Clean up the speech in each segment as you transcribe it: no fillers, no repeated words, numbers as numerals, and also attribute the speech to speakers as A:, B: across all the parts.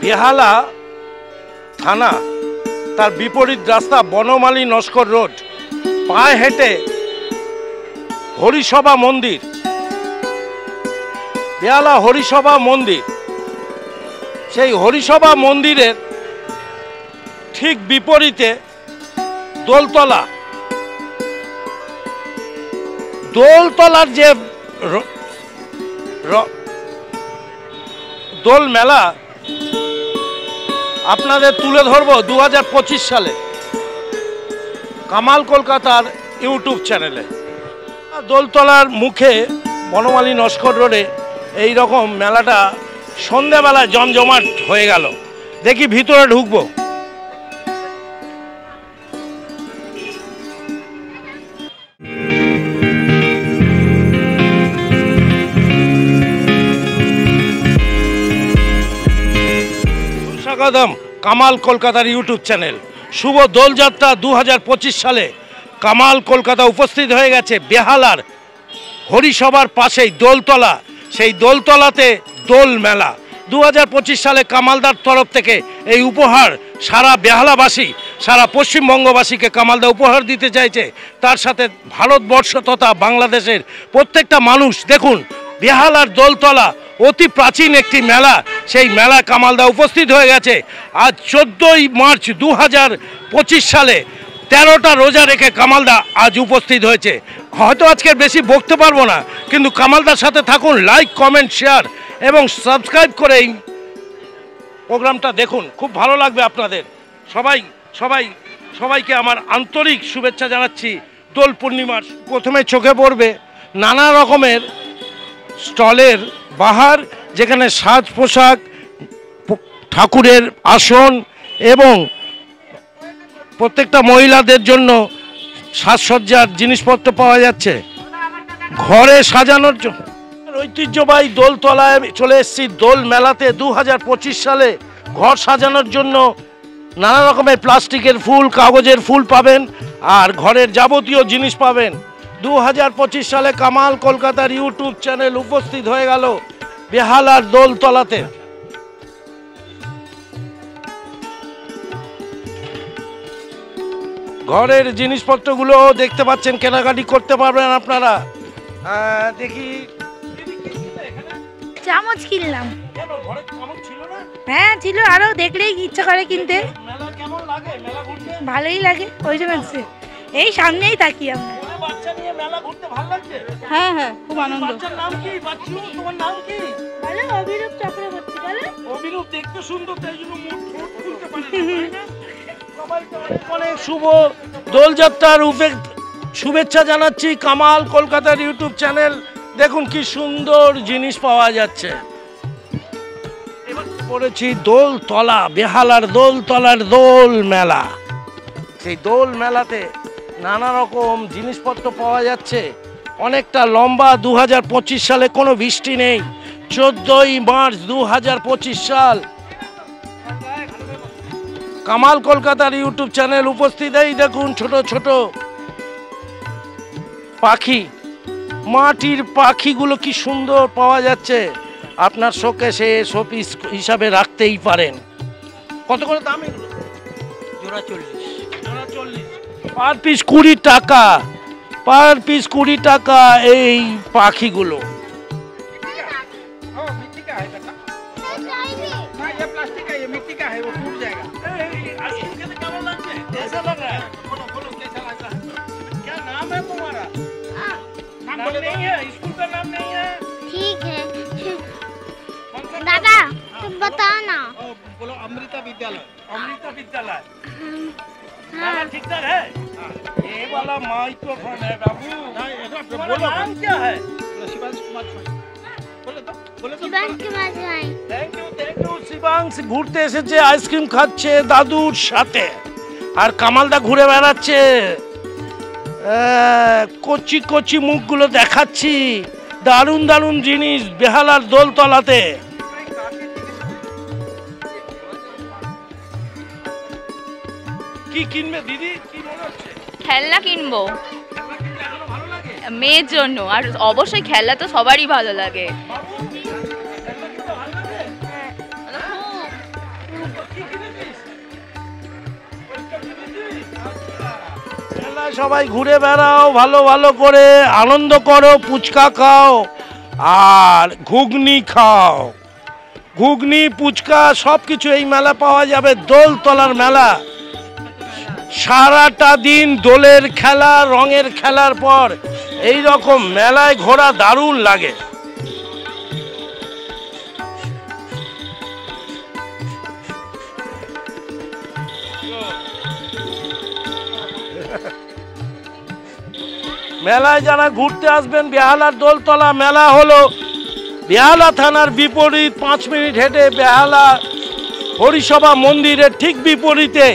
A: বেহালা থানা, তার বিপরীত রাস্তা বনমালী নস্কর রোড, পায়ে হেঁটে হরিসভা মন্দির, বেহালা হরিসভা মন্দির। সেই হরিসভা মন্দিরের ঠিক বিপরীতে দোলতলা, দোলতলার যে দোল মেলা আপনাদের তুলে ধরবো 2025 সালে কামাল কলকাতার ইউটিউব চ্যানেলে। দোলতলার মুখে বনমালী নস্কর রোডে এই রকম মেলাটা সন্ধ্যাবেলায় জমজমাট হয়ে গেল। দেখি ভিতরে ঢুকবো। স্বাগতম কামাল কলকাতার ইউটিউব চ্যানেল। শুভ দোলযাত্রা 2025 সালে কামাল কলকাতা উপস্থিত হয়ে গেছে বেহালার হরিসভার পাশেই দোলতলা। সেই দোলতলাতে দোল মেলা 2025 সালে কামালদার তরফ থেকে এই উপহার সারা বেহালাবাসী, সারা পশ্চিমবঙ্গবাসীকে কামালদা উপহার দিতে চাইছে। তার সাথে ভারতবর্ষ তথা বাংলাদেশের প্রত্যেকটা মানুষ দেখুন, বেহালার দোলতলা অতি প্রাচীন একটি মেলা। সেই মেলা কামালদা উপস্থিত হয়ে গেছে। আজ 14ই মার্চ 2025 সালে 13টা রোজা রেখে কামালদা আজ উপস্থিত হয়েছে। হয়তো আজকে বেশি বকতে পারবো না, কিন্তু কামালদার সাথে থাকুন, লাইক কমেন্ট শেয়ার এবং সাবস্ক্রাইব করে এই প্রোগ্রামটা দেখুন, খুব ভালো লাগবে আপনাদের। সবাইকে আমার আন্তরিক শুভেচ্ছা জানাচ্ছি দোল পূর্ণিমার। প্রথমে চোখে পড়বে নানা রকমের স্টলের বাহার, যেখানে সাজ পোশাক, ঠাকুরের আসন এবং প্রত্যেকটা মহিলাদের জন্য সাজসজ্জার জিনিসপত্র পাওয়া যাচ্ছে ঘরে সাজানোর জন্য। ঐতিহ্যবাহী দোলতলায় চলে এসেছি দোল মেলাতে। 2025 সালে ঘর সাজানোর জন্য নানা রকমের প্লাস্টিকের ফুল, কাগজের ফুল পাবেন আর ঘরের যাবতীয় জিনিস পাবেন। 2025 সালে কামাল কলকাতার ইউটিউব চ্যানেল উপস্থিত হয়ে গেল বেহালার দোলতলাতে। ঘরের জিনিসপত্রগুলো দেখতে পাচ্ছেন, কেনাকাটি করতে পারবেন আপনারা। দেখি
B: চামচ কিনলাম। হ্যাঁ ছিল, আরো দেখলেই ইচ্ছা করে কিনতে। ভালোই লাগে, ওই জন্য এই সামনেই থাকি আমরা। হ্যাঁ হ্যাঁ, খুব আনন্দ। অভিরূপ চক্রবর্তী। অভিরূপ দেখতে সুন্দর, তাই জন্য মুখ খুলতে পারে না। অনেক শুভ দোলযাত্রার শুভেচ্ছা জানাচ্ছি কামাল কলকাতার ইউটিউব চ্যানেল। দেখুন কি সুন্দর জিনিস পাওয়া যাচ্ছে। এবার পড়েছি দোলতলা, বেহালার দোলতলার দোল মেলা। সেই দোল মেলাতে নানা রকম জিনিসপত্র পাওয়া যাচ্ছে। অনেকটা লম্বা। 2025 সালে কোনো বৃষ্টি নেই। 14ই মার্চ 2025 সাল কামাল কলকাতার ইউটিউব চ্যানেল উপস্থিত। এই দেখুন ছোট ছোট পাখি, মাটির পাখিগুলো কি সুন্দর পাওয়া যাচ্ছে। আপনার শোকেসে শোপিস হিসাবে রাখতেই পারেন। কত করে দাম এগুলো? জোড়া 40। পার পিস 20 টাকা। পার পিস 20 টাকা এই পাখিগুলো। ठीक है दादा, तुम बताओ ना।
A: बोलो अमृता विद्यालय। अमृता विद्यालय ठीक ठाक है। ये वाला माइक्रोफोन है बाबू। बोलो नाम क्या है? शिवांश कुमार स्वाई। শিবাংশ কুমার স্বাই। Thank you Shivansh. ঘুরতে এসেছে, আইসক্রিম খাচ্ছে দাদুর সাথে, আর কামালদা ঘুরে বেড়াচ্ছে। কচি কচি মুখগুলো দেখাচ্ছি। দারুণ দারুণ জিনিস বেহালার দোলতলাতে। কি কিনবে দিদি? কি মনে হচ্ছে?
C: খেলনা কিনবো মেয়ের জন্য, আর অবশ্যই খেলনা তো সবারই ভালো লাগে।
B: মেলায় সবাই ঘুরে বেড়াও, ভালো ভালো করে আনন্দ করো, ফুচকা খাও আর ঘুগনি খাও। ঘুগনি ফুচকা সব কিছু এই মেলা পাওয়া যাবে। দোলতলার মেলা, সারাটা দিন দোলের খেলা, রঙের খেলার পর এই রকম মেলায় ঘোরা দারুণ লাগে। মেলায় যারা ঘুরতে আসবেন, বেহালার দোলতলা মেলা হলো বেহালা থানার বিপরীত 5 মিনিট হেঁটে বেহালা হরিসভা মন্দিরের ঠিক বিপরীতে।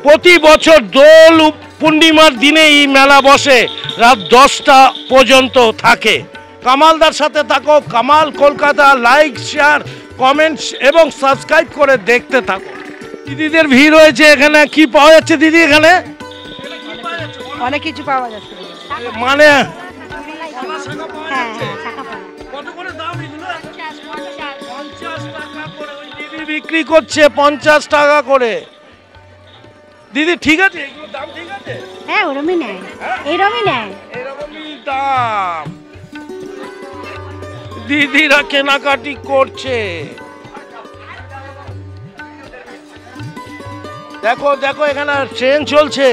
B: প্রতি বছর দোল পূর্ণিমার দিনে এই মেলা বসে, রাত 10টা পর্যন্ত থাকে। কামালদার সাথে থাকো, Kamal Kolkata. Like, share, comments এবং সাবস্ক্রাইব করে দেখতে থাকো। দিদিদের ভিড় হয়েছে এখানে। কি পাওয়া যাচ্ছে দিদি এখানে?
D: অনেক কিছু পাওয়া যাচ্ছে।
B: মানে
D: কত করে দাম এগুলো?
B: 50 টাকা করে ওই দিদি বিক্রি করছে, 50 টাকা করে। দিদি ঠিক আছে, এগুলো দাম ঠিক আছে?
D: হ্যাঁ, ওরমই নেয়, এরমই নেয়,
B: এরকমই দাম। দিদিরা কেনাকাটি করছে। দেখো দেখো, এখানে ট্রেন চলছে।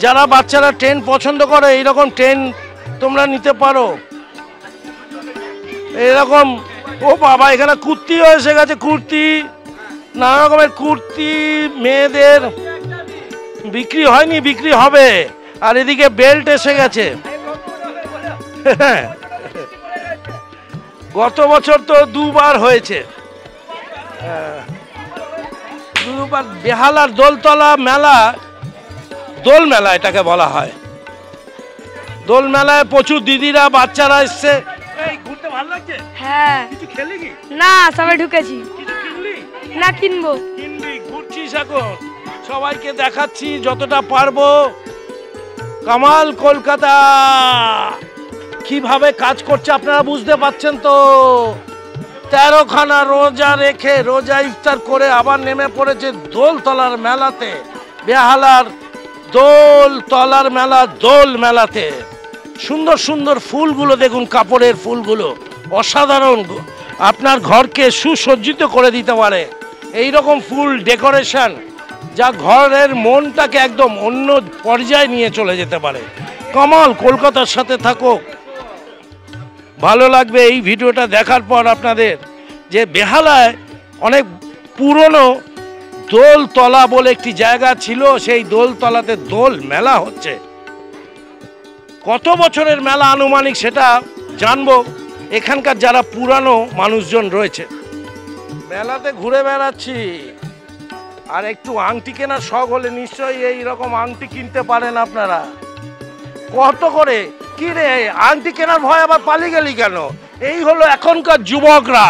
B: যারা বাচ্চারা ট্রেন পছন্দ করে এইরকম ট্রেন তোমরা নিতে পারো। এরকম, ও বাবা, এখানে কুর্তিও এসে গেছে। কুর্তি, নানা রকমের কুর্তি মেয়েদের বিক্রি হয়নি, বিক্রি হবে। আর এদিকে বেল্ট এসে গেছে। গত বছর তো 2বার হয়েছে। দুবার বেহালার দোলতলা মেলা, দোল মেলা এটাকে বলা হয়। দোল মেলায় প্রচুর দিদিরা, বাচ্চারা এসছে। এই ঘুরতে ভালো লাগছে?
E: হ্যাঁ।
B: কিছু খেলি কি?
E: না, সবাই ঢুকেছি।
B: কিছু কিনলি?
E: না, কিনবো।
B: কিনবি? ঘুরছিস এখন? সবাইকে দেখাচ্ছি যতটা পারবো। কামাল কলকাতা কিভাবে কাজ করছে আপনারা বুঝতে পাচ্ছেন তো। 13খানা রোজা রেখে, রোজা ইফতার করে আবার নেমে পড়েছে দোলতলার মেলাতে। বেহালার দোলতলার মেলা, দোল মেলাতে। সুন্দর সুন্দর ফুলগুলো দেখুন, কাপড়ের ফুলগুলো অসাধারণ, আপনার ঘরকে সুসজ্জিত করে দিতে পারে। এই রকম ফুল ডেকোরেশন যা ঘরের মনটাকে একদম অন্য পর্যায়ে নিয়ে চলে যেতে পারে। কামাল কলকাতার সাথে থাকো, ভালো লাগবে এই ভিডিওটা দেখার পর আপনাদের, যে বেহালায় অনেক পুরনো দোলতলা বলে একটি জায়গা ছিল। সেই দোলতলাতে দোল মেলা হচ্ছে। কত বছরের মেলা আনুমানিক সেটা জানবো এখানকার যারা পুরানো মানুষজন রয়েছে। মেলাতে ঘুরে বেড়াচ্ছি, আর একটু আংটি কেনার শখ হলে নিশ্চয়ই এই রকম আংটি কিনতে পারেন আপনারা। কত করে? কি রে, আংটি কেনার ভয় আবার পালিয়ে গেলি কেন? এই হলো এখনকার যুবকরা,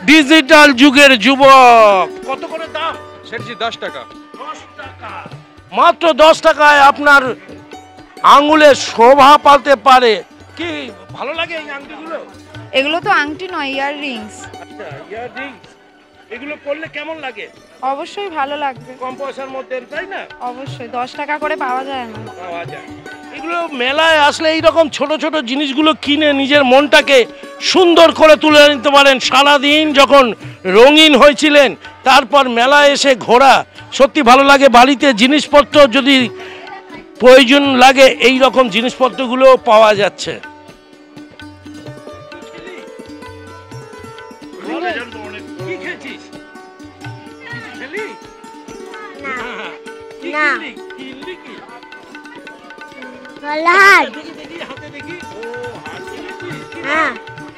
B: ডিজিটাল যুগের যুবক। কত করে দাম?
F: সেটি 10 টাকা।
B: 10 টাকা, মাত্র 10 টাকায় আপনার আঙুলের শোভা পালতে পারে। কি ভালো লাগে এই আংটিগুলো?
E: এগুলো তো আংটি নয়, ইয়াররিংস।
B: আচ্ছা, ইয়াররিংস। এগুলো পরলে কেমন লাগে?
E: অবশ্যই ভালো লাগবে।
B: কম পয়সার মধ্যে, তাই না?
E: অবশ্যই 10 টাকা করে পাওয়া যায় না।
B: পাওয়া যায়। এগুলো মেলায় আসলে এইরকম ছোট ছোট জিনিসগুলো কিনে নিজের মনটাকে সুন্দর করে তুলে নিতে পারেন। সারাদিন যখন রঙিন হয়েছিলেন, তারপর মেলায় এসে ঘোরা সত্যি ভালো লাগে। বাড়িতে জিনিসপত্র যদি প্রয়োজন লাগে, এই রকম জিনিসপত্রগুলো পাওয়া যাচ্ছে। কি খেয়েছিস?
D: না।
B: কিনলি কি?
D: গলাহাট।
B: দেখি দেখি, হাতে দেখি। ও, হাত কিনেছিস?
D: হ্যাঁ,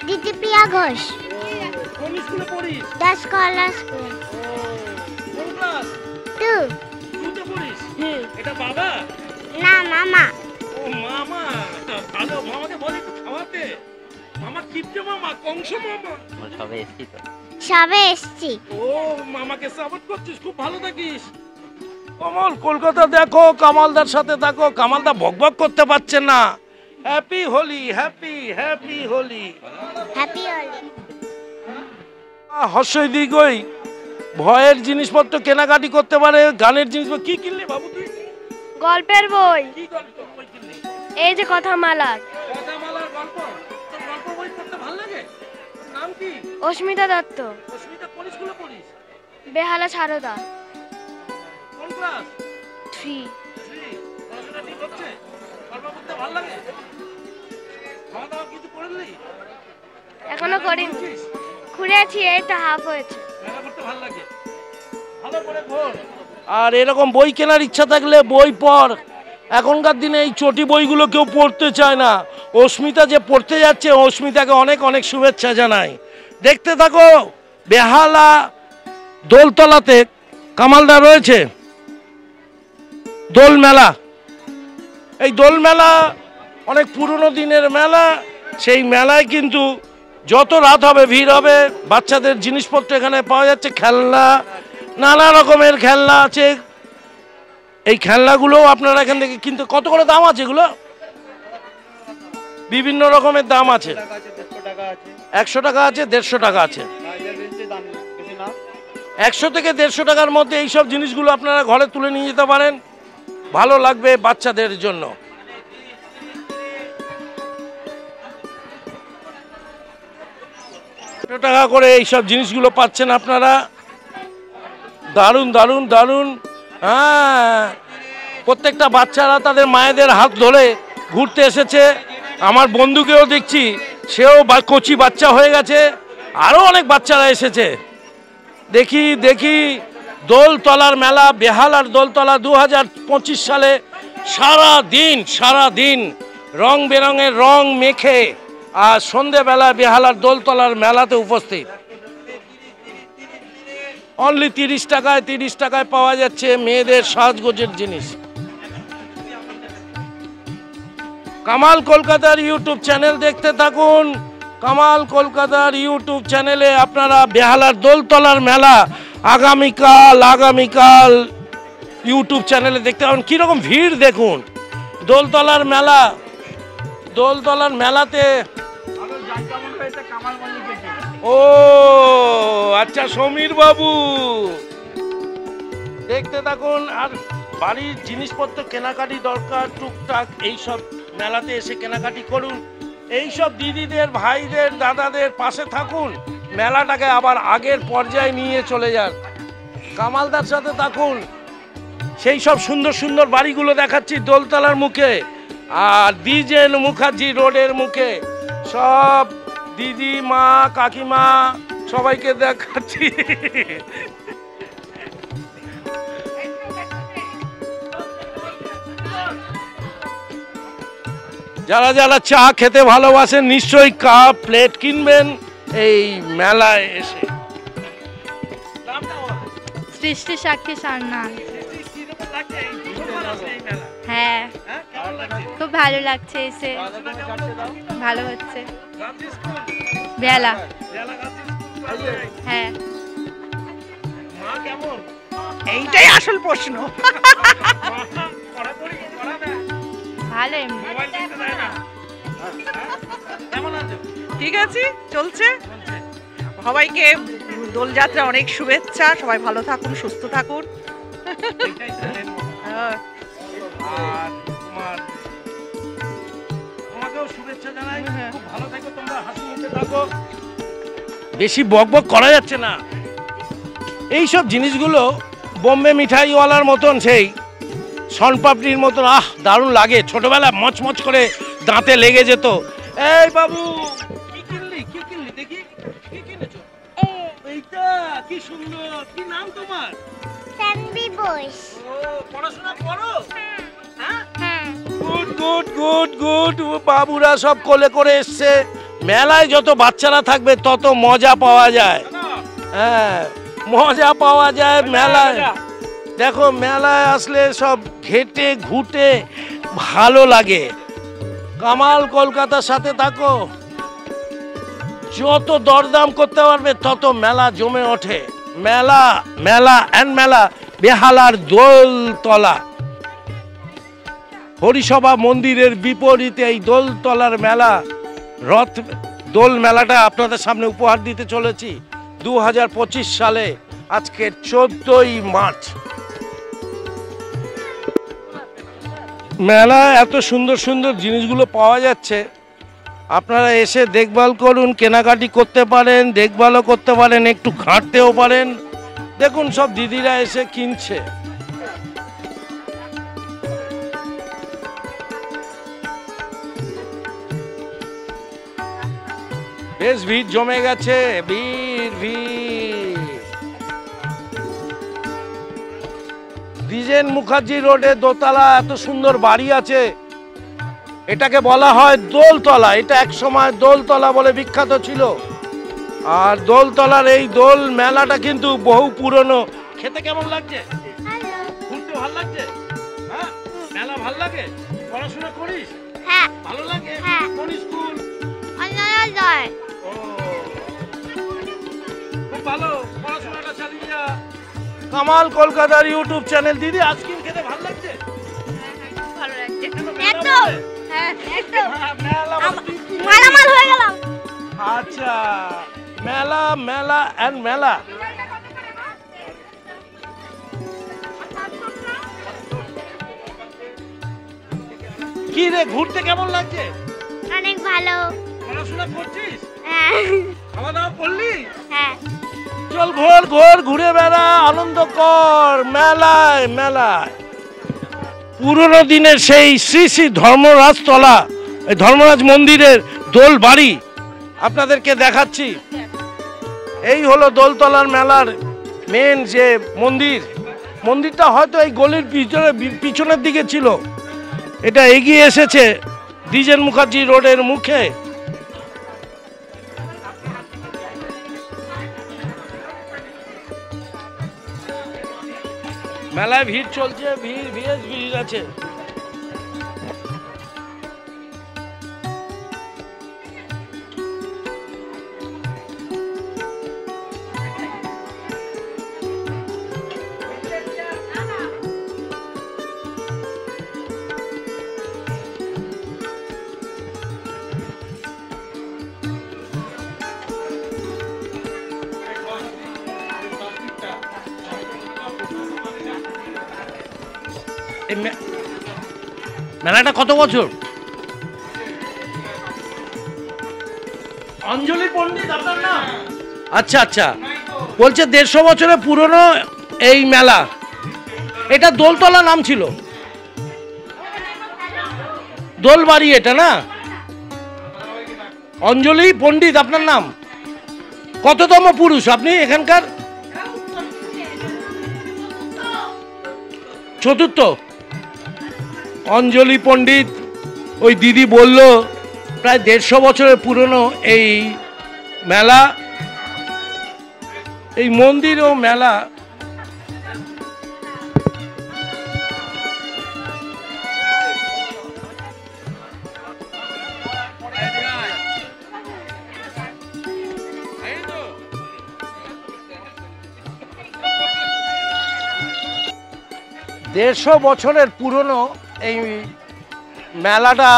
D: দিতিপ্রিয়া ঘোষ।
B: কোন স্কুলে পড়িস?
D: 10 কলা স্কুল।
B: কোন ক্লাস?
D: 2।
B: তুইতে পড়িস? এটা বাবা?
D: না, মামা।
B: ও মামা, ভালো। মামাকে বল একটু খাওয়াতে। মামা কিপটে মামা, কংস মামা।
D: সবে এসছি।
B: ও, মামাকে সাপোর্ট করছিস, খুব ভালো থাকিস। কমল কলকাতা দেখো, কামালদার সাথে থাকো। কামালদা বকবক করতে পারছেন না। Happy Holi, happy happy Holi.
D: Happy Holi.
B: হর্ষই দিগই ভয়ের জিনিসপত্র কেনাকাটি করতে পারে। গানের জিনিসপত্র কি কিনলি বাবু তুই?
E: গল্পের বই।
B: কি গল্প বই কিনলি?
D: এই যে কথা মালার
B: কথামালার গল্প। তোর গল্প বই পড়তে ভালো লাগে? তোর নাম কি?
D: অস্মিতা দত্ত
B: অস্মিতা কোন স্কুলে পড়িস?
D: বেহালা সারদা
B: কোন ক্লাস?
D: 3
B: পড়াশোনা ঠিক হচ্ছে? গল্প পড়তে ভালো লাগে? খাওয়া দাওয়া কিছু করলি?
D: এখনো করিনি ঘুরেছি এই তো হাফ হয়েছে
B: মেলা করতে ভালো লাগে? ভালো করে পড়।
A: আর এরকম বই কেনার ইচ্ছা থাকলে বই পড়। এখনকার দিনে এই চটি বইগুলো কেউ পড়তে চায় না। অস্মিতা যে পড়তে যাচ্ছে, অস্মিতাকে অনেক অনেক শুভেচ্ছা জানাই। দেখতে থাকো, বেহালা দোলতলাতে কামালদা রয়েছে দোল মেলা। এই দোল মেলা অনেক পুরনো দিনের মেলা। সেই মেলায় কিন্তু যত রাত হবে ভিড় হবে। বাচ্চাদের জিনিসপত্র এখানে পাওয়া যাচ্ছে, খেলনা, নানা রকমের খেলনা আছে। এই খেলনাগুলো আপনারা এখান থেকে কিনতে, কত করে দাম আছে এগুলো? বিভিন্ন রকমের দাম আছে, 100 টাকা আছে, 150 টাকা আছে। 100 থেকে 150 টাকার মধ্যে এইসব জিনিসগুলো আপনারা ঘরে তুলে নিয়ে যেতে পারেন, ভালো লাগবে বাচ্চাদের জন্য। টাকা করে এইসব জিনিসগুলো পাচ্ছেন আপনারা। দারুণ দারুণ দারুণ। হ্যাঁ, প্রত্যেকটা বাচ্চারা তাদের মায়েদের হাত ধরে ঘুরতে এসেছে। আমার বন্ধুকেও দেখছি, সেও কচি বাচ্চা হয়ে গেছে। আরও অনেক বাচ্চারা এসেছে। দেখি দেখি দোলতলার মেলা, বেহালার দোলতলা 2025 সালে সারা দিন রং বেরঙের রং মেখে আর সন্ধেবেলা বেহালার দোলতলার মেলাতে উপস্থিত। অনলি 30 টাকায় পাওয়া যাচ্ছে মেয়েদের সাজগোজের জিনিস। কামাল কলকাতার ইউটিউব চ্যানেল দেখতে থাকুন। কামাল কলকাতার ইউটিউব চ্যানেলে আপনারা বেহালার দোলতলার মেলা আগামীকাল ইউটিউব চ্যানেলে দেখতে পাবেন। কীরকম ভিড় দেখুন দোলতলার মেলাতে। ও আচ্ছা, সমীর বাবু দেখতে থাকুন। আর বাড়ির জিনিসপত্র কেনাকাটি দরকার টুকটাক, এইসব মেলাতে এসে কেনাকাটি করুন। এইসব দিদিদের, ভাইদের, দাদাদের পাশে থাকুন, মেলাটাকে আবার আগের পর্যায়ে নিয়ে চলে যান। কামালদার সাথে থাকুন। সেই সব সুন্দর সুন্দর বাড়িগুলো দেখাচ্ছি দোলতলার মুখে আর দ্বিজেন মুখার্জি রোডের মুখে। সব দিদি, মা, কাকিমা সবাইকে দেখাচ্ছি। যারা যারা চা খেতে ভালোবাসেন নিশ্চয়ই কাপ প্লেট কিনবেন এই মেলায় এসে।
E: সৃষ্টি সাক্ষী সান্নাল। হ্যাঁ, খুব ভালো লাগছে এসে, ভালো হচ্ছে। বেলা, হ্যাঁ।
F: এইটাই আসল প্রশ্ন।
E: ভালো,
F: ঠিক আছে, চলছে। সবাইকে দোলযাত্রা অনেক শুভেচ্ছা। সবাই ভালো থাকুন, সুস্থ থাকুন।
A: বেশি বকবক করা যাচ্ছে না। এইসব জিনিসগুলো বোম্বে মিঠাইওয়ালার মতন, সেই শনপাপড়ির মতন, দারুণ লাগে। ছোটবেলা মচমচ করে দাঁতে লেগে যেত। এই বাবু, কি কিনলি দেখি, কি কিনেছো? এইটা কি সুন্দর। কি নাম তোমার?
D: সানবি বোস
A: পড়াশোনা করো?
D: হ্যাঁ
A: গুড। বাবুরা সব কোলে করে এসছে। মেলায় যত বাচ্চারা থাকবে তত মজা পাওয়া যায়। হ্যাঁ, মজা পাওয়া যায় মেলায়। দেখো, মেলায় আসলে সব ঘেটে ঘুটে ভালো লাগে। কামাল কলকাতার সাথে থাকো, যত দরদাম করতে পারবে তত মেলা জমে ওঠে। মেলা বেহালার দোলতলা হরিসভা মন্দিরের বিপরীতে এই দোলতলার মেলা, দোল মেলাটা আপনাদের সামনে উপহার দিতে চলেছি 2025 সালে, আজকে 14ই মার্চ। মেলা এত সুন্দর সুন্দর জিনিসগুলো পাওয়া যাচ্ছে, আপনারা এসে দেখভাল করুন, কেনাকাটি করতে পারেন, দেখভালও করতে পারেন, একটু ঘাঁটতেও পারেন। দেখুন সব দিদিরা এসে কিনছে। বেশ ভিড় জমে গেছে, ভিড় ভিড়। দ্বিজেন মুখার্জি রোডে দোতলা এত সুন্দর বাড়ি আছে, এটাকে বলা হয় দোলতলা। এটা এক সময় দোলতলা বলে বিখ্যাত ছিল। আর দোলতলার এই দোল মেলাটা কিন্তু বহু পুরনো। খেতে কেমন লাগছে? ঘুরতে ভালো লাগছে? হ্যাঁ, মেলা ভালো লাগে? পড়াশোনা করিস?
D: হ্যাঁ।
A: ভালো লাগে?
D: হ্যাঁ।
A: কোন স্কুল?
D: অন্যয়।
A: ও, খুব ভালো, পড়াশোনাটা চালিয়ে যা। কামাল কলকাতার ইউটিউব চ্যানেল। দিদি আইসক্রিম খেতে ভালো লাগছে?
C: ভালো লাগছে।
D: একদম।
C: হ্যাঁ
D: একদম।
A: মেলা
D: মালামাল হয়ে গেলাম।
A: আচ্ছা, মেলা মেলা এন্ড মেলা। কি রে, ঘুরতে কেমন লাগছে?
D: অনেক ভালো।
A: পড়াশোনা করছিস?
D: হ্যাঁ।
A: খাওয়া দাওয়া করলি?
D: হ্যাঁ।
A: চল ঘোর ঘোর, ঘুরে বেড়া, আনন্দ কর মেলায় মেলায়। পুরনো দিনের সেই শ্রী শ্রী ধর্মরাজ তলা, এই ধর্মরাজ মন্দিরের দোল বাড়ি আপনাদেরকে দেখাচ্ছি। এই হলো দোলতলার মেলার মেন যে মন্দির। মন্দিরটা হয়তো এই গলির পিছনের দিকে ছিল, এটা এগিয়ে এসেছে দ্বিজেন মুখার্জি রোডের মুখে। মেলায় ভিড় চলছে, ভিড় ভিড় আছে। মেলাটা কত বছর? অঞ্জলি পণ্ডিত আপনার নাম? আচ্ছা আচ্ছা, বলছে 150 বছরের পুরনো এই মেলা। এটা দোলতলা নাম ছিল, দোলবাড়ি এটা না? অঞ্জলি পণ্ডিত আপনার নাম। কততম পুরুষ আপনি এখানকার? চতুর্থ। অঞ্জলি পণ্ডিত, ওই দিদি বলল প্রায় 150 বছরের পুরনো এই মেলা, এই মন্দির ও মেলা। দেড়শো বছরের পুরনো এই মেলাটা।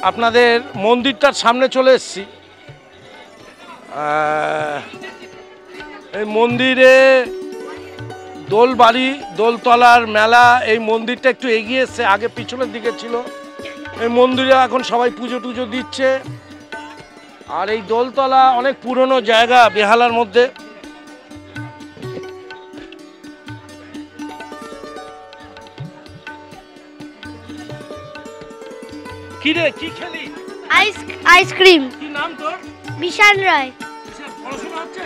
A: আপনাদের মন্দিরটার সামনে চলে এসেছি। এই মন্দিরে দোলবাড়ি, দোলতলার মেলা। এই মন্দিরটা একটু এগিয়ে এসছে, আগে পিছনের দিকে ছিল। এই মন্দিরে এখন সবাই পুজো টুজো দিচ্ছে। আর এই দোলতলা অনেক পুরনো জায়গা বেহালার মধ্যে। কি রে, কি খেলি?
D: আইসক্রিম।
A: কি নাম তোর?
D: বিশাল রায়।
A: পড়াশোনা হচ্ছে?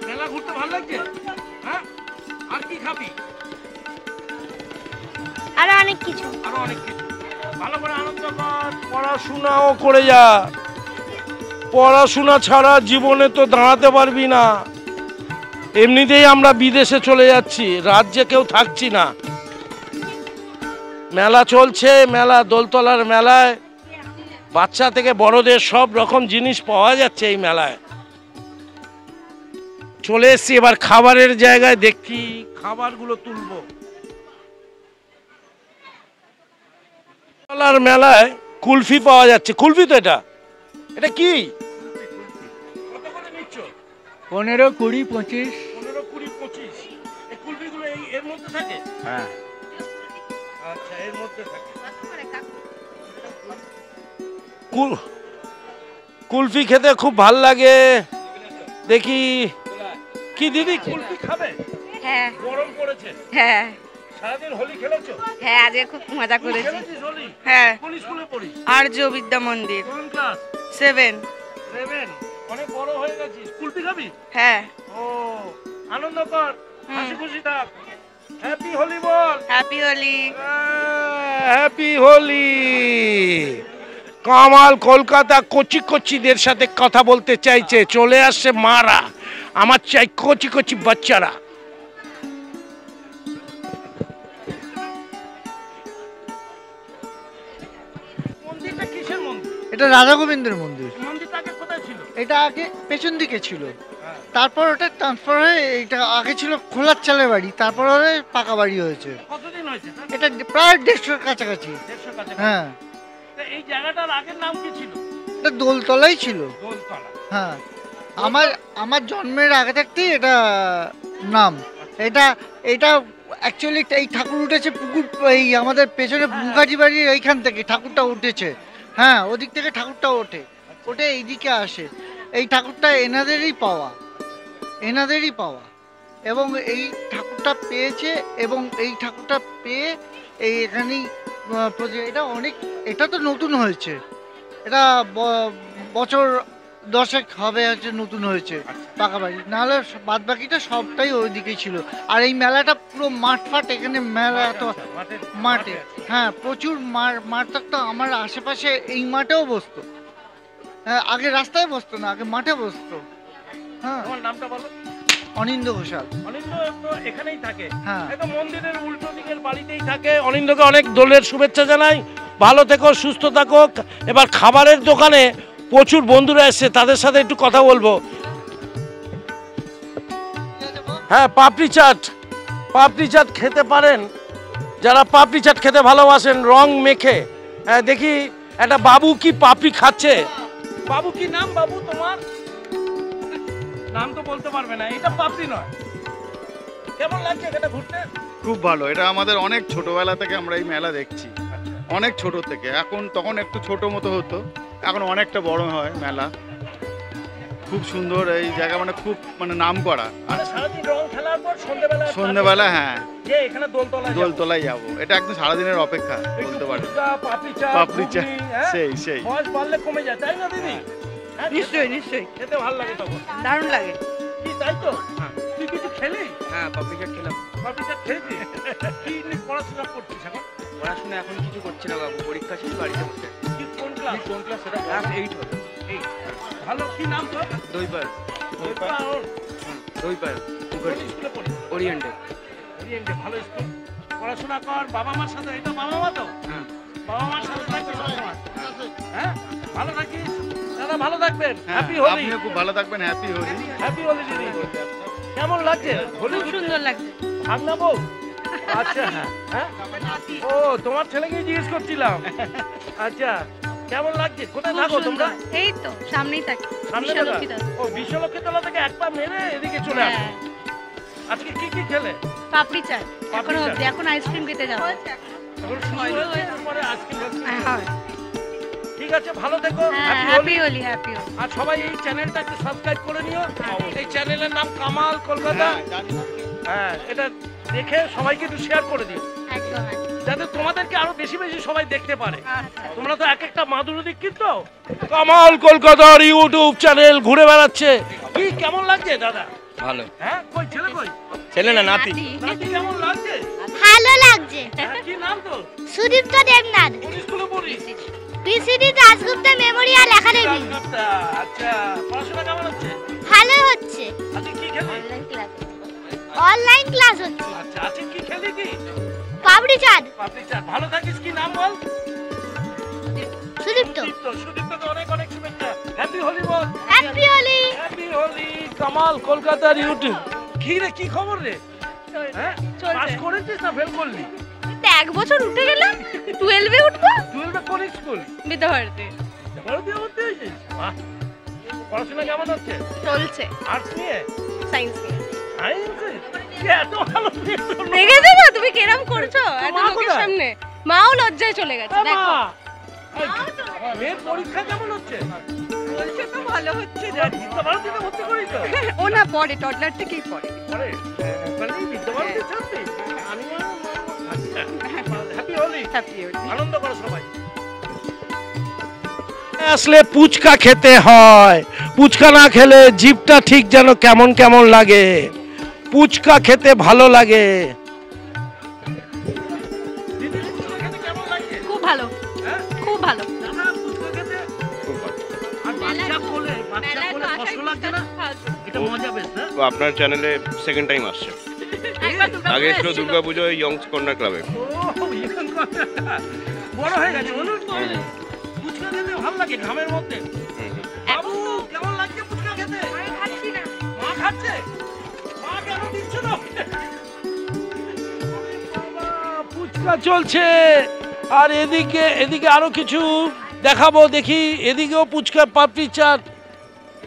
A: মেলা ঘুরতে ভালো লাগছে? হ্যাঁ, আর কি খাবি?
D: আরো অনেক কিছু।
A: আরো অনেক কিছু। ভালো করে আনন্দ কর, পড়াশোনাও করে যা। পড়াশোনা ছাড়া জীবনে তো দাঁড়াতে পারবি না। এমনিতেই আমরা বিদেশে চলে যাচ্ছি, রাজ্যে কেউ থাকছি না। মেলা চলছে, মেলা দোলতলার মেলায় বাচ্চা থেকে বড়দের সব রকম জিনিস পাওয়া যাচ্ছে এই মেলায়। চলে এসছি এবার খাবারের জায়গায়, দেখি খাবারগুলো তুলবো। দোলতলার মেলায় কুলফি পাওয়া যাচ্ছে। কুলফি তো এটা, এটা কি? কত করে নিচ্ছ?
G: 15, 20, 25।
A: 15, 20, 25। এই কুলফিগুলো এর মধ্যে থাকে?
G: হ্যাঁ।
A: আচ্ছা, এর মধ্যে থাকে। কুলফি খেতে খুব ভাল লাগে। দেখি কি দিদি কুলফি খাবে?
F: হ্যাঁ
A: গরম পড়েছে।
F: হ্যাঁ
A: সারাদিন হোলি খেলেছো?
F: হ্যাঁ আজকে খুব মজা করেছি।
A: খেলেছিস হোলি?
F: হ্যাঁ
A: কোন স্কুলে পড়িস?
F: আর্য বিদ্যা মন্দির
A: কোন ক্লাস?
F: 7।
A: 7। অনেক বড় হয়ে গেছিস। কুলফি খাবি?
F: হ্যাঁ
A: ও, আনন্দ কর, হাসি খুশি থাক। হ্যাপি হোলি বল।
F: হ্যাপি হোলি।
A: হ্যাপি হোলি। কামাল কলকাতা কচি কচিদের সাথে কথা বলতে চাইছে, চলে আসছে মারা, আমার চাই কচি কচি বাচ্চারা। মন্দিরটা কিসের মন্দির?
G: এটা রাধা গোবিন্দের মন্দির।
A: মন্দিরটা আগে কোথায় ছিল?
G: এটা আগে পেছন দিকে ছিল, তারপর ওটা ট্রান্সফার হয়ে এটা আগে ছিল খোলার চালের বাড়ি, তারপর হয়ে পাকা বাড়ি হয়েছে।
A: কতদিন হয়েছে?
G: এটা প্রায় 150-র কাছাকাছি।
A: 150 কাছাকাছি।
G: হ্যাঁ,
A: এই জায়গাটার আগের নাম কি ছিল?
G: এটা দোলতলাই ছিল।
A: দোলতলা।
G: হ্যাঁ, আমার জন্মের আগে থাকতেই এটা নাম। এটা অ্যাকচুয়ালি এই ঠাকুর উঠেছে পুকুর, এই আমাদের পেছনে মুখার্জি বাড়ির এইখান থেকে ঠাকুরটা উঠেছে। হ্যাঁ, ওদিক থেকে ঠাকুরটা ওঠে এইদিকে আসে। এই ঠাকুরটা এনাদেরই পাওয়া এবং এই ঠাকুরটা পেয়েছে, এবং এই ঠাকুরটা পেয়ে এই এখানেই এটা তো নতুন হয়েছে, এটা বছর 10 হবে হচ্ছে নতুন হয়েছে পাকা বাড়ি, নাহলে বাদ বাকিটা সবটাই ওইদিকেই ছিল। আর এই মেলাটা পুরো মাঠ ফাট, এখানে মেলা তো মাঠে, হ্যাঁ প্রচুর মাঠ থাকতো। আমার আশেপাশে এই মাঠেও বসতো, হ্যাঁ আগে রাস্তায় বসতো না, আগে মাঠে বসতো। হ্যাঁ,
A: তোমার নামটা বলো?
G: অনিন্দ ঘোষাল।
A: অনিন্দ তো এখানেই থাকে,
G: হ্যাঁ
A: একদম মন্দিরের উল্টো দিকের বাড়িতেই থাকে। অনিন্দকে অনেক দোলের শুভেচ্ছা জানাই, ভালো থেকো, সুস্থ থাকো। এবার খাবারের দোকানে প্রচুর বন্ধুরা এসছে, তাদের সাথে একটু কথা বলবো। হ্যাঁ, পাপড়ি চাট খেতে পারেন যারা পাপড়ি চাট খেতে ভালোবাসেন, রং মেখে। হ্যাঁ, দেখি একটা বাবু কি পাপড়ি খাচ্ছে। বাবু কি নাম? বাবু তোমার নাম তো বলতে পারবে না, এটা পাপড়ি নয়। কেমন লাগছে এখানে ঘুরতে?
H: খুব ভালো। এটা আমাদের অনেক ছোটবেলা থেকে আমরা এই মেলা দেখছি, অনেক ছোট থেকে। তখন একটু ছোট মতো হতো, এখন অনেকটা বড় হয় মেলা। খুব সুন্দর এই জায়গা, খুব নাম করা।
A: সারাদিন রং খেলার পর
H: সন্ধ্যেবেলা হ্যাঁ
A: যে এখানে
H: দোলতলায় যাবো, এটা একদম সারাদিনের অপেক্ষা বলতে পারে। পাপড়ি চাট সেই
A: বয়স বাড়লে কমে যায়, তাই না দিদি?
F: নিশ্চয়ই
A: খেতে ভালো লাগে তখন,
F: দারুণ লাগে।
A: কি তাই তো? তুই কিছু খেলি?
I: হ্যাঁ, পাপড়ি চাট খেলাম।
A: পাপড়ি চাট খেয়েছিস? কি নিয়ে পড়াশোনা করছিস এখন?
I: পড়াশোনা এখন কিছু করছি না বাবু, পরীক্ষা শেষ, বাড়িতে বসে।
A: কোন ক্লাস? সেটা
I: ক্লাস 8 হবে।
A: ভালো। কি নাম তোর?
I: দইপার মুখার্জি
A: স্কুলে পড়ি?
I: ওরিয়েন্টে।
A: ভালো স্কুল, পড়াশোনা কর। বাবা মার সাথে, এটা বাবা মা তো?
I: হ্যাঁ।
A: বাবা মার সাথে থাকবি সবসময়। হ্যাঁ, ভালো থাকিস দাদা, ভালো থাকবেন।
H: হ্যাঁ,
A: হ্যাপি হোলি।
H: আপনিও খুব ভালো থাকবেন। হ্যাপি হোলি।
A: হ্যাপি হোলি দিদি। কেমন লাগছে? হোলি
F: খুব সুন্দর লাগছে।
A: ভাগনা বউ? আচ্ছা, হ্যাঁ। ও, তোমার ছেলেকে জিজ্ঞেস করছিলাম। আচ্ছা, কেমন লাগছে? কোথায় থাকো তোমরা?
E: এই তো সামনেই থাকি।
A: সামনে
E: বিশ্বলক্ষিতা।
A: ও, বিশ্বলক্ষিতলা থেকে এক পা মেরে এদিকে চলে আসো।
E: হ্যাঁ,
A: আজকে কি কি খেলে?
E: পাপড়ি চাট।
A: পাপড়ি চাট।
E: এখন আইসক্রিম খেতে যাবো।
A: এখন শুরু হয়েছে, এরপরে আইসক্রিম।
E: হ্যাঁ,
A: ঠিক আছে, ভালো থেকো।
E: হ্যাপি হোলি।
A: আর সবাই এই চ্যানেলটা একটু সাবস্ক্রাইব করে নিও। এই চ্যানেলের নাম কামাল কলকাতা। হ্যাঁ, এটা দেখে সবাইকে একটু শেয়ার করে দিও,
E: একদম।
A: যাতে তোমাদেরকে আরো বেশি বেশি সবাই দেখতে পারে। তোমরা তো এক একটা মাধুরী দীক্ষিত তো। কামাল কলকাতার ইউটিউব চ্যানেল ঘুরে বেড়াচ্ছে। কি কেমন লাগছে দাদা?
I: ভালো।
A: হ্যাঁ, কই ছেলে কই?
I: ছেলে না, নাতি।
A: নাতি কেমন লাগছে?
D: ভালো লাগছে।
A: হ্যাঁ, কি নাম তোর?
D: সুদীপ্ত দেবনাথ,
A: কোন স্কুলে পড়িস?
D: BCD Dasgupta Memorial academy.
A: আচ্ছা, পড়াশোনা কেমন হচ্ছে?
D: ভালো হচ্ছে।
A: আজকে কি খেলি?
D: অনলাইন ক্লাস হচ্ছে।
A: আচ্ছা, আজকে কি খেলি? কি
D: পাপড়ি চাট।
A: পাপড়ি চাট। ভালো থাকিস। কি নাম বল?
D: সুদীপ্ত।
A: সুদীপ্তকে অনেক অনেক শুভেচ্ছা। হ্যাপি হোলি বল।
D: হ্যাপি হোলি।
A: হ্যাপি হোলি। কামাল কলকাতার ইউটিউব। কি রে, কি খবর রে? হ্যাঁ, পাস করেছিস না ফেল করলি?
E: 1 বছর উঠে গেলাম, 12-এ উঠবো।
A: 12 কোন স্কুল?
E: বিদ্যাভারতী।
A: ভারতীয় ভর্তি হয়েছিস? বাহ। পড়াশোনা কেমন হচ্ছে?
E: চলছে।
A: আর্টস নিয়ে?
E: সায়েন্স নিয়ে।
A: সায়েন্সে? এত ভালো
E: দেখেছো তো, তুমি তুমি কেরম করছো এত
B: মা
E: লোকের
B: কোথায়?
E: সামনে? মাও লজ্জায় চলে গেছে দেখো।
B: মেয়ের পরীক্ষা কেমন হচ্ছে?
F: বলছে তো ভালো হচ্ছে
B: বিদ্যাভারতীতে ভর্তি করেছো?
F: ও না পড়ে টডলার থেকেই পড়ে
B: পরে ওখানেই বিদ্যাভারতী ছাত্রী? আমি আচ্ছা হ্যাপি হোলি, আনন্দ করো সবাই। আসলে পুচকা খেতে হয়, পুচকা না খেলে জিভটা ঠিক যেন কেমন কেমন লাগে, পুচকা খেতে ভালো লাগে।
E: খুব ভালো, খুব ভালো।
J: আপনার চ্যানেলে সেকেন্ড টাইম আসছে, আগে ছিল দুর্গাপুজো ইয়ংস কর্নার ক্লাবে।
B: বড় হয়ে গেছে বলুন তো, পুচকা খেতে ভালো লাগে ঘামের মধ্যে। বাবু কেমন লাগছে পুচকা খেতে?
D: খাচ্ছি না।
B: মা খাচ্ছে? মা কেন দিচ্ছ না? পুচকা চলছে আর এদিকে আরো কিছু দেখাবো, দেখি এদিকেও পুচকা পাপড়ি চাট,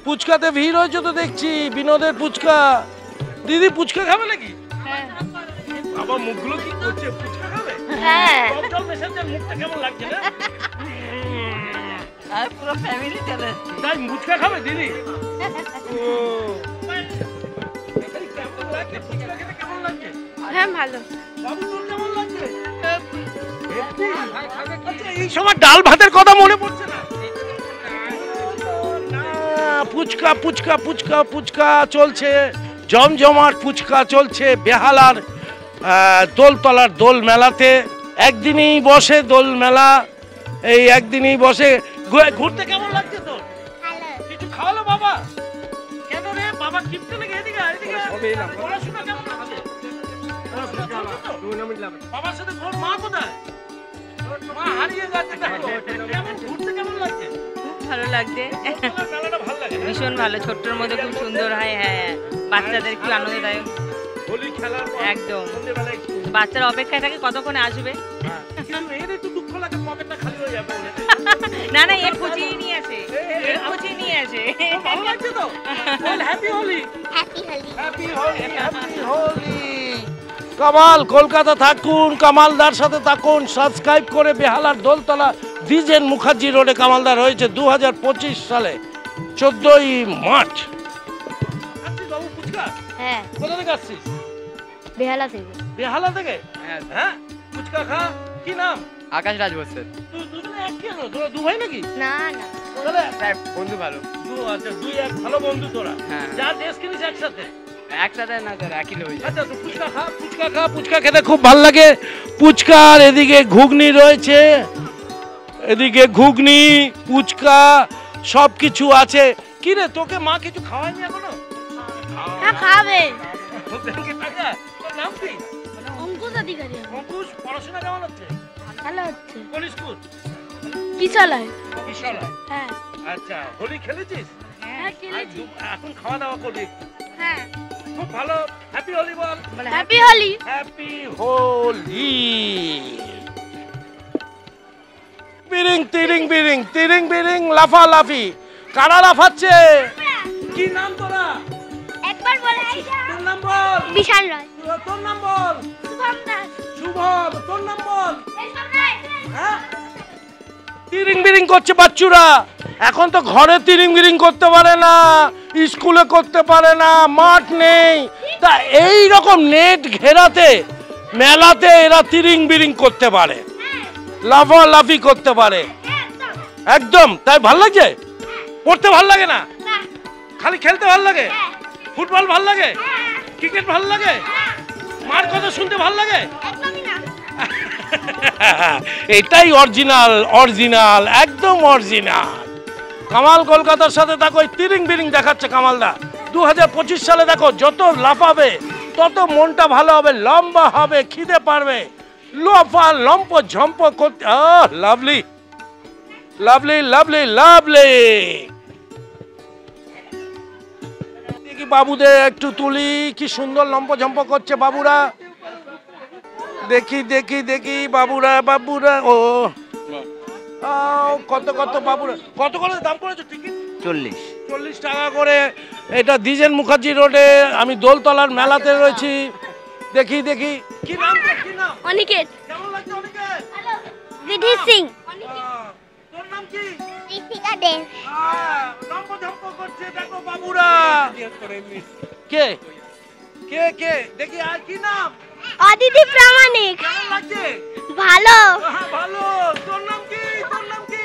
B: পুচকাতে ভিড় হয়েছে তো দেখছি, বিনোদের পুচকা। দিদি পুচকা খাবে নাকি? বাবা মুখগুলো কি করছে, পুচকা খাবে?
D: হ্যাঁ।
B: জল মেশাচ্ছে, মুখটা কেমন লাগছে না?
F: আর পুরো ফ্যামিলি চলে
B: তাই মুচকা খাবে দিদি? ও কেমন লাগছে পুচকা খেতে, কেমন লাগছে?
D: হ্যাঁ ভালো।
B: বাবু তোর কেমন লাগছে? আচ্ছা, এই সময় ডাল ভাতের কথা মনে পড়ছে না? না, পুচকা পুচকা পুচকা পুচকা চলছে, জমজমাট পুচকা চলছে বেহালার দোলতলার দোল মেলাতে। একদিনই বসে দোল মেলা, এই একদিনই বসে। ঘুরতে কেমন লাগছে তোর? কিছু খাওয়ালো বাবা? কেন রে বাবা কিপতে লেগে? এদিকে পড়াশোনা কেমন লাগছে? পড়াশোনা চলছে তো? বাবার সাথে ঘোর। মা কোথায়? মা হারিয়ে যাচ্ছে দেখো। কেমন ঘুরতে কেমন লাগছে?
K: ভালো লাগছে,
B: মেলাটা ভালো লাগে?
K: ভীষণ ভালো, ছোট্টর মধ্যে খুব সুন্দর হয়। হ্যাঁ, বাচ্চাদের একটু আনন্দদায়ক
B: হোলি খেলার পর
K: একদম।
B: সন্ধ্যেবেলা একটু
K: বাচ্চারা অপেক্ষায় থাকে কতক্ষণে আসবে।
B: কিন্তু এর একটু দুঃখ লাগে, পকেটটা খালি হয়ে যাবে।
K: না না, এর খুঁজিয়ে নিয়ে আসে, এর খুঁজিয়ে নিয়ে আসে।
B: ভালো লাগছে তো? Happy Holi,
D: happy Holi.
B: Happy Holi, happy Holi. Kamal Kolkata থাকুন, কামালদার সাথে থাকুন, সাবস্ক্রাইব করে বেহালার দোলতলা দ্বিজেন মুখার্জি রোডে কামালদার হয়েছে 2025 সালে 14ই মার্চ। বাবু পুচকা
D: হ্যাঁ।
B: কোথা থেকে আসছিস?
D: বেহালা থেকে।
B: বেহালা থেকে? হ্যাঁ, পুচকা খা। কি নাম?
I: আকাশ রাজ বলছে।
B: দুজনে এক কেন? তোরা দু ভাই নাকি?
D: না না।
B: তাহলে
I: বন্ধু ভালো।
B: আচ্ছা, দুই এক ভালো বন্ধু তোরা।
I: হ্যাঁ।
B: যা ড্রেস কিনিস একসাথে?
I: একসাথে না স্যার, একই লই।
B: আচ্ছা, তো পুচকা খা, পুচকা খা। পুচকা খেতে খুব ভালো লাগে। পুচকার এদিকে ঘুগনি রয়েছে, এদিকে ঘুগনি, পুচকা সব কিছু আছে। কি রে, তোকে মা কিছু খাওয়ায়নি এখনো?
D: হ্যাঁ খাবে।
B: ব্যাংকে টাকা? তোর নাম কি?
D: অঙ্কুশ অধিকারী।
B: অঙ্কুশ, পড়াশোনা কেমন হচ্ছে?
D: ভালো হচ্ছে।
B: কোন স্কুল?
D: কিশালয়।
B: বিশালা।
D: হ্যাঁ।
B: আচ্ছা, হোলি খেলেছিস?
D: হ্যাঁ খেলেছি।
B: এখন খাওয়া দাওয়া করবি?
D: হ্যাঁ।
B: খুব ভালো। হ্যাপি হোলি বল।
D: হ্যাপি হোলি।
B: হ্যাপি হোলি। বিরিং তিরিং বিরিং, তিরিং বিরিং লাফালাফি। কারা লাফাচ্ছে? কি নাম তোরা?
D: একবার বলে
B: তোর নাম বল।
D: বিশাল রায়।
B: তোর নাম বল।
D: শুভম দাস।
B: শুভম। তোর নাম বল।
D: এইসব নাই।
B: হ্যাঁ, তিরিং বিরিং করছে বাচ্চুরা। এখন তো ঘরে তিরিং বিরিং করতে পারে না, স্কুলে করতে পারে না, মাঠ নেই। তা এই রকম নেট ঘেরাতে মেলাতে এরা তিরিং বিরিং করতে পারে, লাফালাফি করতে পারে। একদম। তাই ভাল লাগছে? পড়তে ভাল লাগে না? খালি খেলতে ভাল লাগে? ফুটবল ভাল লাগে? ক্রিকেট ভাল লাগে? মার কথা শুনতে ভাল লাগে?
D: একদমই না।
B: এটাই অরিজিনাল, অরিজিনাল, একদম অরিজিনাল। কামাল কলকাতার সাথে দেখো, তিরিং বিরিং দেখাচ্ছে কামালদা। 2025 সালে দেখো, যত লাফাবে তত মনটা ভালো হবে, লম্বা হবে, খিদে পারবে, লোফা লম্প ঝম্প করতে। Lovely lovely lovely lovely. দেখি বাবুদের একটু তুলি, কি সুন্দর লম্প ঝম্প করছে বাবুরা। দেখি দেখি দেখি বাবুরা বাবুরা। ও কত কত বাবুরা, কত করে দাম করেছো টিকিট? 40 টাকা করে। এটা দ্বিজেন মুখার্জি রোডে, আমি দোলতলার মেলাতে রয়েছি। দেখি দেখি কি নাম কি নাম?
D: অনিকেত।
B: কেমন লাগছে অনিকেত?
D: বিধি সিং।
B: তোর নাম কি?
D: ঋতিকা দে।
B: লম্ব ঝম্প করছে দেখো বাবুরা। কে কে কে দেখি আর কি নাম?
D: অদিতি প্রামাণিক।
B: কেমন লাগছে?
D: ভালো।
B: ভালো। তোর নাম কি? তোর নাম কি?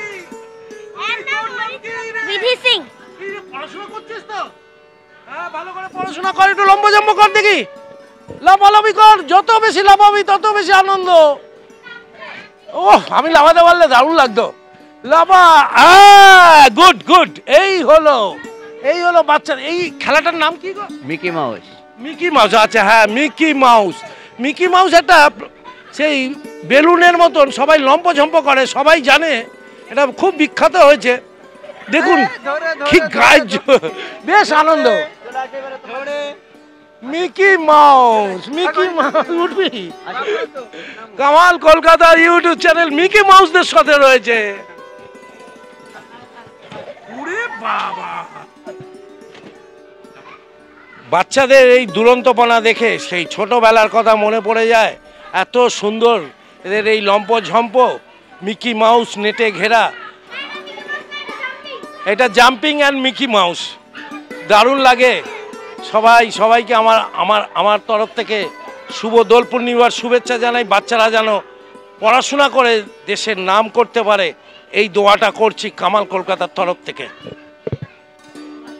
D: বিধি সিং।
B: পড়াশোনা করছিস তো? হ্যাঁ ভালো করে পড়াশোনা কর, একটু লম্ব জম্ব কর দেখি, লাফালাফি কর, যত বেশি লাফাবি তত বেশি আনন্দ। ওহ আমি লাফাতে পারলে দারুণ লাগতো। লাফা, গুড গুড। এই হলো বাচ্চা। এই খেলাটার নাম কি গো?
I: Mickey Mouse.
B: মিকি মাউস, আচ্ছা হ্যাঁ মিকি মাউস। মিকি মাউস একটা সেই বেলুনের মতন সবাই লম্ব ঝম্প করে, সবাই জানে, এটা খুব বিখ্যাত হয়েছে। দেখুন কি গাছ, বেশ আনন্দ। মিকি মাউস, মিকি মাউস উঠবি। কামাল কলকাতার ইউটিউব চ্যানেল মিকি মাউসদের সাথে রয়েছে। বাবা, বাচ্চাদের এই দুরন্তপনা দেখে সেই ছোটবেলার কথা মনে পড়ে যায়। এত সুন্দর এদের এই লম্প ঝম্প, মিকি মাউস নেটে ঘেরা। এটা জাম্পিং অ্যান্ড মিকি মাউস, দারুণ লাগে। সবাইকে আমার তরফ থেকে শুভ দোল পূর্ণিমার শুভেচ্ছা জানাই। বাচ্চারা যেন পড়াশোনা করে দেশের নাম করতে পারে, এই দোয়াটা করছি কামাল কলকাতার তরফ থেকে।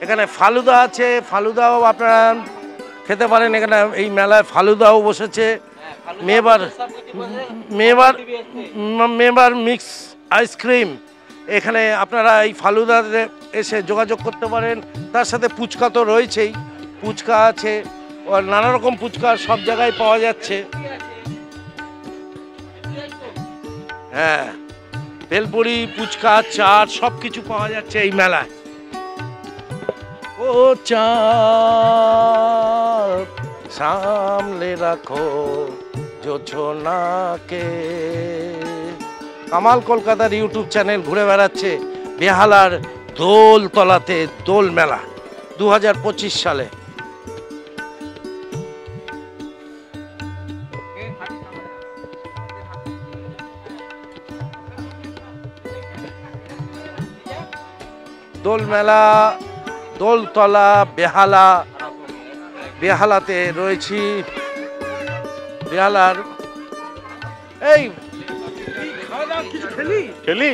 B: এখানে ফালুদা আছে, ফালুদাও আপনারা খেতে পারেন। এখানে এই মেলায় ফালুদাও বসেছে। মেবার মিক্স আইসক্রিম, এখানে আপনারা এই ফালুদাতে এসে যোগাযোগ করতে পারেন। তার সাথে ফুচকা তো রয়েছেই, ফুচকা আছে, নানা রকম ফুচকা সব জায়গায় পাওয়া যাচ্ছে। হ্যাঁ ভেলপুরি, ফুচকা, চাট সব কিছু পাওয়া যাচ্ছে এই মেলায়। ও চাঁদ সামলে রাখো জোছনাকে। কামাল কলকাতার ইউটিউব চ্যানেল ঘুরে বেড়াচ্ছে বেহালার দোলতলাতে দোল মেলা 2025 সালে। দোল মেলা, দোলতলা, বেহালাতে রয়েছি। বেহালার এই কিছু খেলি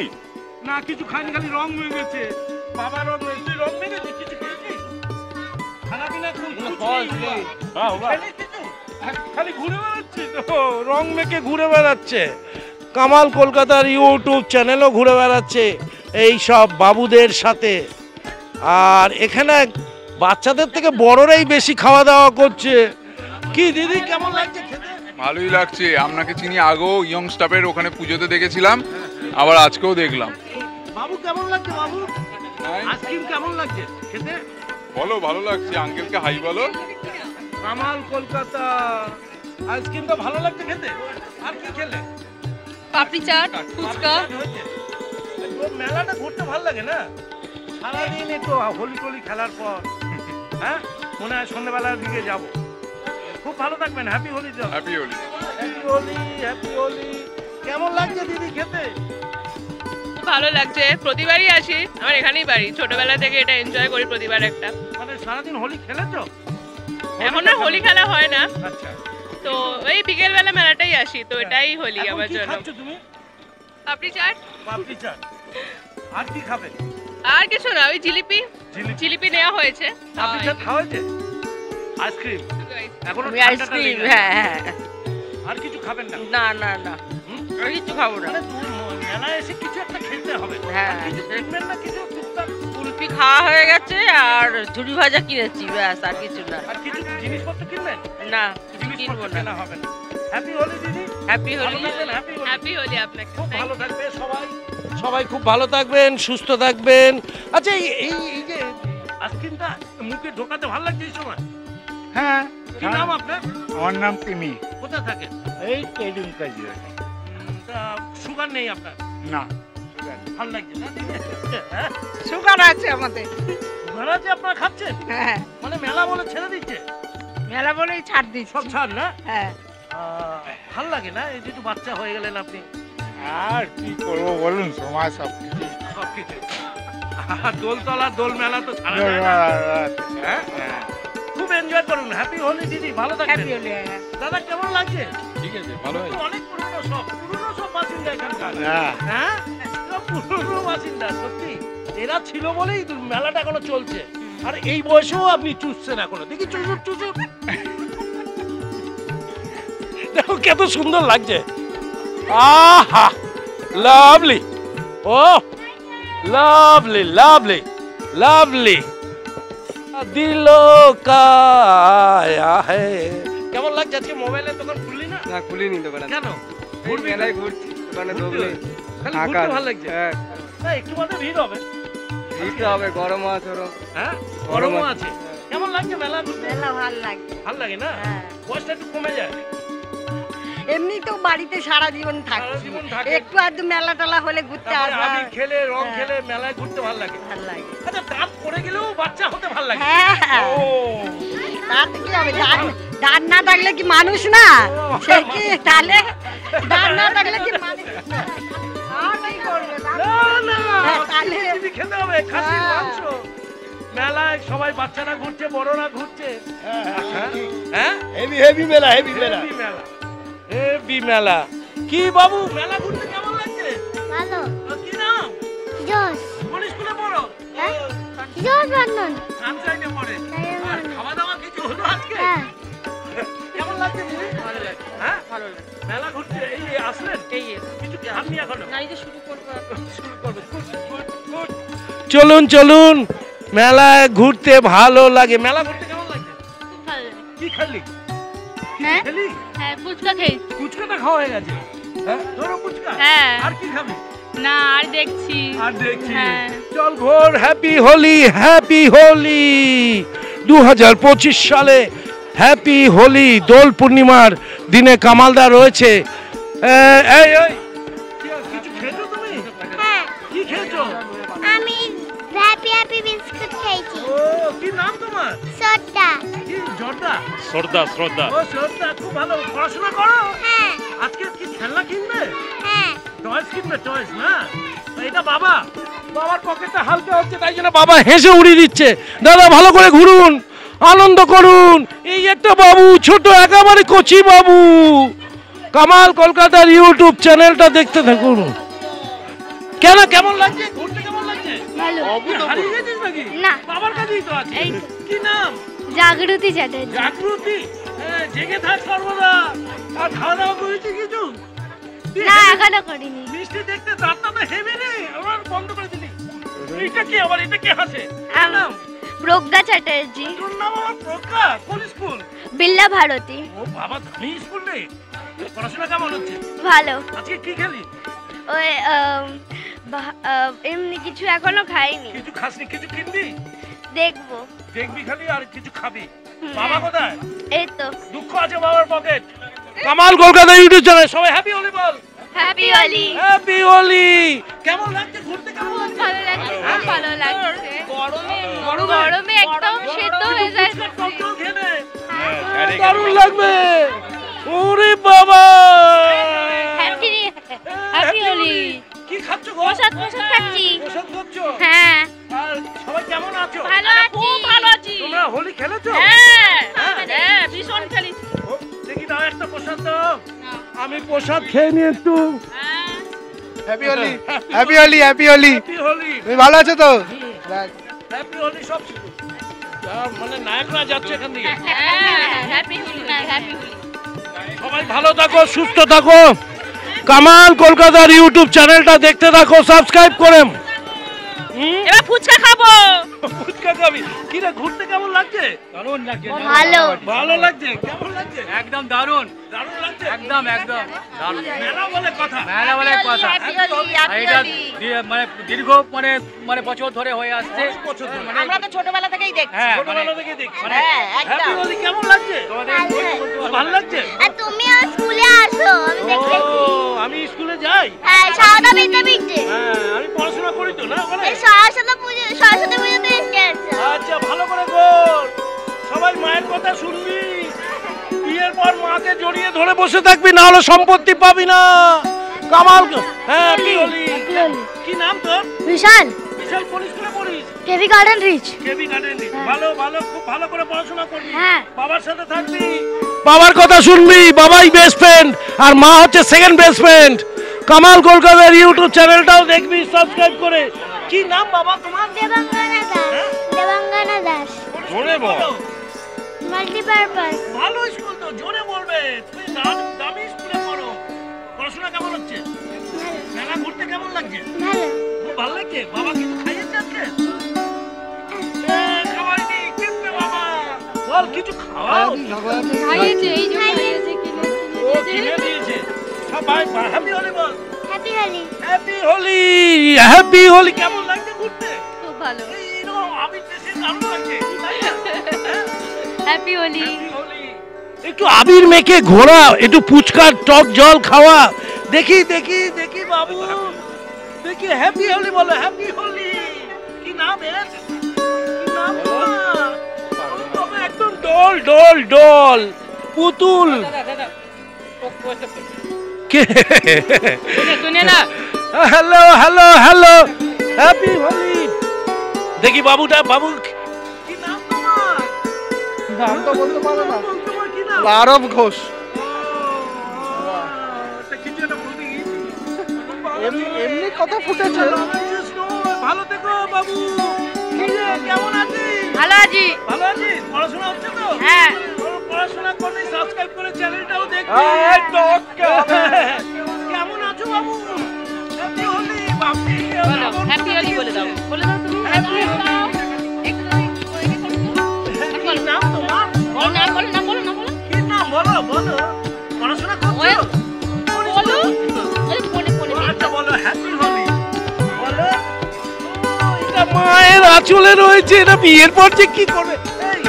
B: না, কিছু খাইনি, খালি রং মেখেছে। বাবা রং মেখেছে, রং মেখেছে, কিছু খেয়েছিস? খানা পিনা খালি ঘুরে বেড়াচ্ছে তো, রং মেখে ঘুরে বেড়াচ্ছে। কামাল কলকাতার ইউটিউব চ্যানেলও ঘুরে বেড়াচ্ছে এই সব বাবুদের সাথে। আর এখানে বাচ্চাদের থেকে বড়রাই বেশি খাওয়া দাওয়া করছে। কি দিদি কেমন লাগছে খেতে?
L: ভালোই লাগছে। আপনাকে চিনি, আগেও ইয়ং স্টাফের ওখানে পুজোতে দেখেছিলাম, আবার আজকেও দেখলাম।
B: বাবু কেমন লাগছে? বাবু আইসক্রিম কেমন লাগছে খেতে?
L: বলো, ভালো লাগছে। আঙ্কেলকে হাই বলো।
B: কামাল কলকাতা আইসক্রিমটা ভালো লাগছে খেতে। আর কি খেলে?
E: পাপড়ি চাট, ফুচকা।
B: মেলাটা ঘুরতে ভালো লাগে না? সারাদিন একটু হোলি টোলি খেলার পর হ্যাঁ মনে হয় সন্ধ্যাবেলার দিকে যাবো। খুব ভালো থাকবেন। Happy Holi.
L: Happy Holi.
B: Happy Holi, happy Holi. কেমন লাগছে দিদি খেতে?
E: ভালো লাগছে, প্রতিবারই আসি, আমার এখানেই বাড়ি, ছোটবেলা থেকে এটা এনজয় করি প্রতিবার একটা।
B: মানে সারাদিন হোলি খেলেছো?
E: এখন আর হোলি খেলা হয় না,
B: আচ্ছা,
E: তো এই বিকেল বেলা মেলাটাই আসি, তো এটাই হোলি আমার জন্য।
B: খাচ্ছো তুমি?
E: পাপড়ি চাট।
B: পাপড়ি চাট। আর কি খাবে?
E: আর কিছু না, ওই জিলিপি নেওয়া হয়েছে।
B: পাপড়ি চাট খাওয়া হয়েছে? আইসক্রিম এখন
K: আইসক্রিম। হ্যাঁ,
B: আর কিছু খাবেন না?
K: না না না, আর কিছু খাবো না।
B: মেলায় এসে কিছু একটা খেতে হবে।
K: হ্যাঁ,
B: কিছু কিনবেন না? কিছু
K: কুলফি খাওয়া হয়ে গেছে আর ঝুড়ি ভাজা কিনেছি, ব্যাস, আর কিছু না।
B: আর কিছু জিনিসপত্র কিনবেন
K: না? কিছু কিনবো না।
B: হবে না। হ্যাপি হোলি দিদি।
K: হ্যাপি হোলি।
E: হ্যাপি হোলি আপনাকে।
B: খুব ভালো থাকবে সবাই খুব ভালো থাকবেন, সুস্থ থাকবেন। আচ্ছা এই যে আইসক্রিমটা মুখে ঢোকাতে ভালো লাগছে এই সময়?
M: হ্যাঁ।
B: কি নাম আপনার?
M: আমার নাম তিমি।
B: কোথায় থাকেন?
M: এই টেডিং কাজে।
B: সুগার নেই আপনার?
M: না।
B: ভালো লাগছে না?
F: সুগার আছে আমাদের।
B: সুগার আছে আপনার, খাচ্ছেন?
F: হ্যাঁ।
B: মানে মেলা বলে ছেড়ে দিচ্ছে?
K: মেলা বলেই ছাড় দিচ্ছি।
B: সব ছাড় না?
K: হ্যাঁ।
B: ভাল লাগে না এই যেটু বাচ্চা হয়ে গেলেন আপনি?
M: আর কি করবো বলুন, সময় সবকিছু।
B: সবকিছু। দোলতলা দোল মেলা তো ছাড়া যায় না। হ্যাঁ? খুব এনজয় করুন। হ্যাপি হোলি দিদি, ভালো থাকবেন।
K: হ্যাপি হোলি।
B: দাদা কেমন লাগছে?
L: ঠিক আছে, ভালো হয়।
B: অনেক পুরনো সব বাসিন্দা এখানকার। হ্যাঁ, সব পুরনো বাসিন্দা। সত্যি এরা ছিল বলেই মেলাটা এখনো চলছে। আর এই বয়সেও আপনি চুষছেন এখনো। দেখি চুষুপ চুষুপ। দেখো কত সুন্দর লাগছে। আহা, লাভলি। ও লাভলি লাভলি লাভলি। দিলো কা আয়া হে। কেমন লাগছে? আজকে মোবাইলের দোকান খুললি না?
I: না, খুলিনি দোকান।
B: কেন?
I: মেলায় ঘুরছি, দোকানে ঢুকলে
B: খালি ঘুরতে ভালো লাগছে।
I: হ্যাঁ,
B: না একটু বাদে ভিড় হবে।
I: ভিড় হবে, গরম আছে ওরম।
B: হ্যাঁ, গরমও আছে। কেমন লাগছে মেলা ঘুরতে?
K: মেলা ভালো লাগে।
B: ভালো লাগে না? বয়সটা একটু কমে যায়।
K: এমনি তো বাড়িতে সারা জীবন থাকি, একটু আধটু মেলা টেলা হলে ঘুরতে আসা।
B: আবির খেলে রং খেলে মেলায় ঘুরতে ভালো লাগে।
K: ভালো লাগে।
B: আচ্ছা, দাঁত পড়ে গেলেও বাচ্চা হতে ভালো লাগে।
K: হ্যাঁ,
B: ও
K: দাঁত কি হবে? দাঁত না থাকলে কি মানুষ না? সে কি তাহলে দাঁত না থাকলে কি মানুষ না?
B: না না, তাহলে খেতে হবে খাসির মাংস। মেলায় সবাই বাচ্চারা ঘুরছে, বড়রা ঘুরছে। হ্যাঁ, হেভি হেভি মেলা, হেভি মেলা, হেভি মেলা। কি বাবু, মেলা ঘুরতে কেমন লাগছে?
D: ভালো।
B: কি নাম?
D: জোস।
B: কোন স্কুলে পড়ো?
D: জোস বন্ধন।
B: সানশাইনে পড়ে। আর খাওয়া দাওয়া কিছু হলো আজকে?
D: হ্যাঁ।
B: কেমন লাগছে দিদি? ভালো লাগছে। হ্যাঁ, ভালো লাগছে। মেলা ঘুরতে এই আসলেন? এই কিছু খাননি এখনো? না, এই যে শুরু করব। শুরু করবে। চলুন চলুন, মেলায় ঘুরতে ভালো লাগে। মেলা ঘুরতে কেমন লাগছে?
C: ভালো লাগে।
B: কি খেলি?
C: হ্যাঁ?
B: খেলি?
C: হ্যাঁ, ফুচকা খেয়েছি।
B: ফুচকাটা খাওয়া হয়ে গেছে? হ্যাঁ, ধরো ফুচকা।
C: হ্যাঁ।
B: আর কি খাবি?
C: না, আর দেখছি।
B: আর দেখছি।
C: হ্যাঁ।
B: চল ঘোর। Happy Holi, happy Holi. 2025 সালে হ্যাপি হোলি। দোল পূর্ণিমার দিনে কামালদা রয়েছে। এই এই কিছু খেয়েছো তুমি?
D: হ্যাঁ।
B: কি খেয়েছো?
D: আমি হ্যাপি হ্যাপি বিস্কুট খেয়েছি।
B: ও, কি নাম তোমার?
D: সোডা।
B: কি জর্দা?
J: শ্রদ্ধা শ্রদ্ধা।
B: ও শ্রদ্ধা, খুব ভালো। পড়াশোনা করো?
D: হ্যাঁ।
B: আজকে কি খেলনা কিনবে?
D: হ্যাঁ।
B: টয়েস কিনবে? টয়েস না? এটা বাবা, বাবার পকেটটা হালকা হচ্ছে, তাই জন্য বাবা হেসে উড়িয়ে দিচ্ছে। দাদা ভালো করে ঘুরুন, আনন্দ করুন। এই একটা বাবু, ছোট একেবারে কচি বাবু। কামাল কলকাতার ইউটিউব চ্যানেলটা দেখতে থাকুন। কেমন লাগছে ঘুরতে? কেমন লাগছে?
D: ভালো।
B: হারিয়ে গেছিস নাকি?
D: না।
B: বাবার কাছেই তো আছে।
D: এই
B: কি নাম?
D: জাগরুতি চ্যাটার্জি।
B: জাগরুতি। জেগে থাক সর্বদা। আর খাওয়া দাওয়া করেছি কিছু?
D: না, এখনো করিনি।
B: মিষ্টি দেখতে দাঁতটা তো হেভি রে, আমার বন্ধ করে দিলি। এটা কি আবার? এটা কি হাসে? নাম?
D: প্রজ্ঞা চ্যাটার্জি।
B: তোর নাম আমার প্রজ্ঞা? কোন স্কুল?
D: বিল্লা ভারতী।
B: ও বাবা, দামি স্কুল রে। পড়াশোনা কেমন হচ্ছে?
D: ভালো।
B: আজকে কি খেলি?
D: ওই এমনি কিছু এখনো খাইনি।
B: কিছু খাসনি? কিছু কিনবি?
D: দেখবো।
B: দেখবি খালি আর কিছু খাবি? বাবা কোথায়?
D: এই তো।
B: দুঃখ আছে বাবার pocket. Kamal Kolkata YouTube channel, সবাই হ্যাপি হোলি বল।
D: হ্যাপি হোলি।
B: হ্যাপি হোলি। কেমন লাগছে ঘুরতে? কেমন লাগছে?
C: ভালো লাগছে, খুব ভালো লাগছে।
B: গরমে
C: গরমে একদম সেদ্ধ হয়ে যায়।
B: টকটক খেলে
J: হ্যাঁ,
B: দারুণ লাগবে। ওরে বাবা,
C: হ্যাপি হোলি।
B: কি খাচ্ছ গো?
C: প্রসাদ খাচ্ছি।
B: প্রসাদ খাচ্ছো?
D: হ্যাঁ।
B: আর সবাই কেমন আছো?
C: ভালো আছি, খুব ভালো আছি।
B: তোমরা হোলি খেলেছো?
C: হ্যাঁ, হ্যাঁ, ভীষণ খেলেছি।
B: দেখি দাও একটা প্রসাদ দাও। আমি প্রসাদ খেয়ে নি একটু।
M: Happy Holi, happy Holi, happy Holi.
B: Happy Holi.
M: তুমি ভালো আছো তো?
B: হ্যাপি হোলি। সব মানে নায়করা যাচ্ছে এখান থেকে।
C: Happy Holi, happy Holi.
B: সবাই ভালো থাকো, সুস্থ থাকো। কামাল কলকাতার ইউটিউব চ্যানেলটা দেখতে থাকো, সাবস্ক্রাইব করেন।
C: এবার ফুচকা খাবো।
B: ফুচকা খাবি? কি রে, ঘুরতে কেমন লাগছে?
I: দারুণ লাগছে।
D: ভালো।
B: ভালো লাগছে? কেমন লাগছে?
I: একদম দারুণ।
B: দারুণ লাগছে?
I: একদম একদম দারুণ।
B: মেলা বলে কথা।
I: মেলা বলে কথা।
C: হ্যাপি হোলি, হ্যাপি
I: এটা
C: হোলি।
I: মানে দীর্ঘ মানে বছর ধরে হয়ে আসছে।
K: আমরা তো ছোটবেলা থেকেই দেখছি।
I: হ্যাঁ,
B: ছোটবেলা থেকে দেখছি।
K: হ্যাঁ,
B: হ্যাপি
K: একদম।
B: হোলি কেমন লাগছে? ভালো লাগছে?
D: আর তুমিও স্কুলে আসো, আমি দেখেছি।
B: ও, আমি স্কুলে যাই?
D: হ্যাঁ, সারদা বিদ্যাপীঠে।
B: হ্যাঁ, আমি পড়াশোনা করি তো না ওখানে।
D: এই সরস্বতী পুজোতে এসে আছো।
B: আচ্ছা, ভালো করে কর। সবাই মায়ের কথা শুনবি। বিয়ের পর মাকে জড়িয়ে ধরে বসে থাকবি, না হলে সম্পত্তি পাবি না। কামাল, হ্যাপি হোলি। কি নাম তোর?
D: বিশাল।
B: বিশাল কোন স্কুলে পড়িস?
D: KV garden reach.
B: KV garden reach. ভালো ভালো, খুব ভালো করে পড়াশোনা করবি।
D: হ্যাঁ।
B: বাবার সাথে থাকবি, বাবার কথা শুনবি। বাবাই বেস্ট ফ্রেন্ড আর মা হচ্ছে সেকেন্ড বেস্ট ফ্রেন্ড। কামাল কলকাতার ইউটিউব চ্যানেলটাও দেখবি সাবস্ক্রাইব করে। কি নাম বাবা তোমার?
D: দেবাঙ্গনা দাস। দেবাঙ্গনা দাস।
B: জোরে বল।
D: মাল্টিপারপাস।
B: ভালো স্কুল তো, জোরে বলবে। তুমি দামি স্কুলে পড়ো। পড়াশোনা কেমন হচ্ছে? মেলা ঘুরতে কেমন লাগছে?
D: ভালো।
B: খুব ভালো লাগছে। বাবা কিছু খাইয়েছে আজকে? খাওয়াইনি, কিনবে বাবা। বল কিছু খাওয়াও।
C: খাইয়েছে, এই যে খাইয়েছে,
B: ও কিনে দিয়েছে। সবাই হ্যাপি হোলি বল।
D: Happy Holi.
B: Happy Holi. Happy Holi. কেমন লাগছে ঘুরতে?
C: খুব ভালো।
B: আমি দেশে দারুণ লাগছে।
C: হ্যাপি হোলি।
B: একটু আবির মেখে ঘোরা, একটু ফুচকার টক জল খাওয়া। দেখি দেখি দেখি বাবু, দেখি হ্যাপি হোলি বলো। হ্যাপি হোলি। কি নাম এর? কি নাম তোমার? তবে একদম ডল ডল ডল পুতুল। কে?
C: শুনে না।
B: Hello hello hello, happy Holi. দেখি বাবুটা, বাবু কি নাম তোমার?
M: নাম তো বলতে পারো না।
B: তোমার কি নাম?
M: লারব ঘোষ। এমনি কথা ফুটেছে।
B: ভালো থেকো বাবু। কেমন আছিস?
C: ভালো আছি।
B: ভালো আছিস? পড়াশোনা হচ্ছে তো?
C: হ্যাঁ।
B: পড়াশোনা করলে সাবস্ক্রাইব করে চ্যানেলটাও দেখবি। কেমন আছো বাবু? হ্যাপি হোলি বাপি।
C: বলো হ্যাপি হোলি বলে দাও। বলে দাও তুমি। হ্যাপি হোলি।
B: কি নাম তোমার?
C: বলো না, বলো না, বলো না, বলো।
B: কি নাম বলো? বলো। পড়াশোনা করছো?
C: বলো। ওই ফোনে ফোনে।
B: আচ্ছা বলো হ্যাপি হোলি বলো। এটা মায়ের আঁচলে রয়েছে। এটা বিয়ের পর যে কি করবে? এই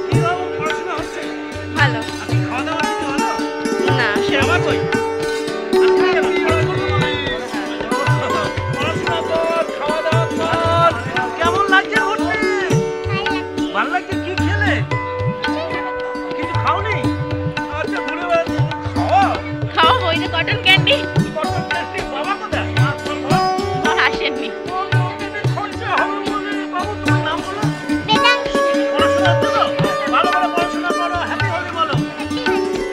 B: কি বাবু পড়াশোনা হচ্ছে?
C: ভালো।
B: আপনি খাওয়া দাওয়া কিছু হলো?
C: না,
B: সেবা কই? পড়াশোনা কর, খাওয়া দাওয়া কর। কেমন লাগছে ঘুরতে? ভালো লাগছে। কি খেলে? কিছু খাওনি? আচ্ছা ঘুরে বেড়াচ্ছি। খাওয়া
C: খাও বইতে কটন ক্যান্ডি।
B: Cotton candy. বাবা কোথায়?
C: আর আসেননি।
B: খরচা হবে বলে। বাবু তোমার নাম বলো। পড়াশোনা হচ্ছে তো? ভালো করে পড়াশোনা করো। হ্যাপি হোলি বলো।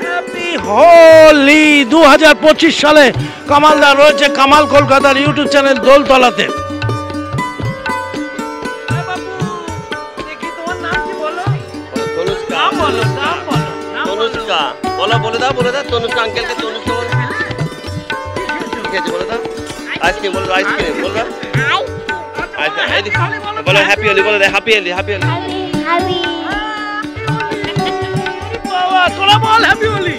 B: হ্যাপি হোলি। 2025 সালে কামালদা রয়েছে কামাল কলকাতার ইউটিউব চ্যানেল দোলতলাতে। দেখি তোমার নাম কি বলো? নাম বলো, নাম বলো।
N: তনুষ্কা বলো, বলে দাও, বলে দাও। তনুষ্কা আঙ্কেলকে তনুষ্কা বলো। ঠিক আছে বলে দাও। আইসক্রিম বলো, আইসক্রিম বলো। বলো হ্যাপি হোলি বলে দাও। Happy Holi, happy Holi.
D: Happy.
B: বাবা তোরা বল হ্যাপি হোলি।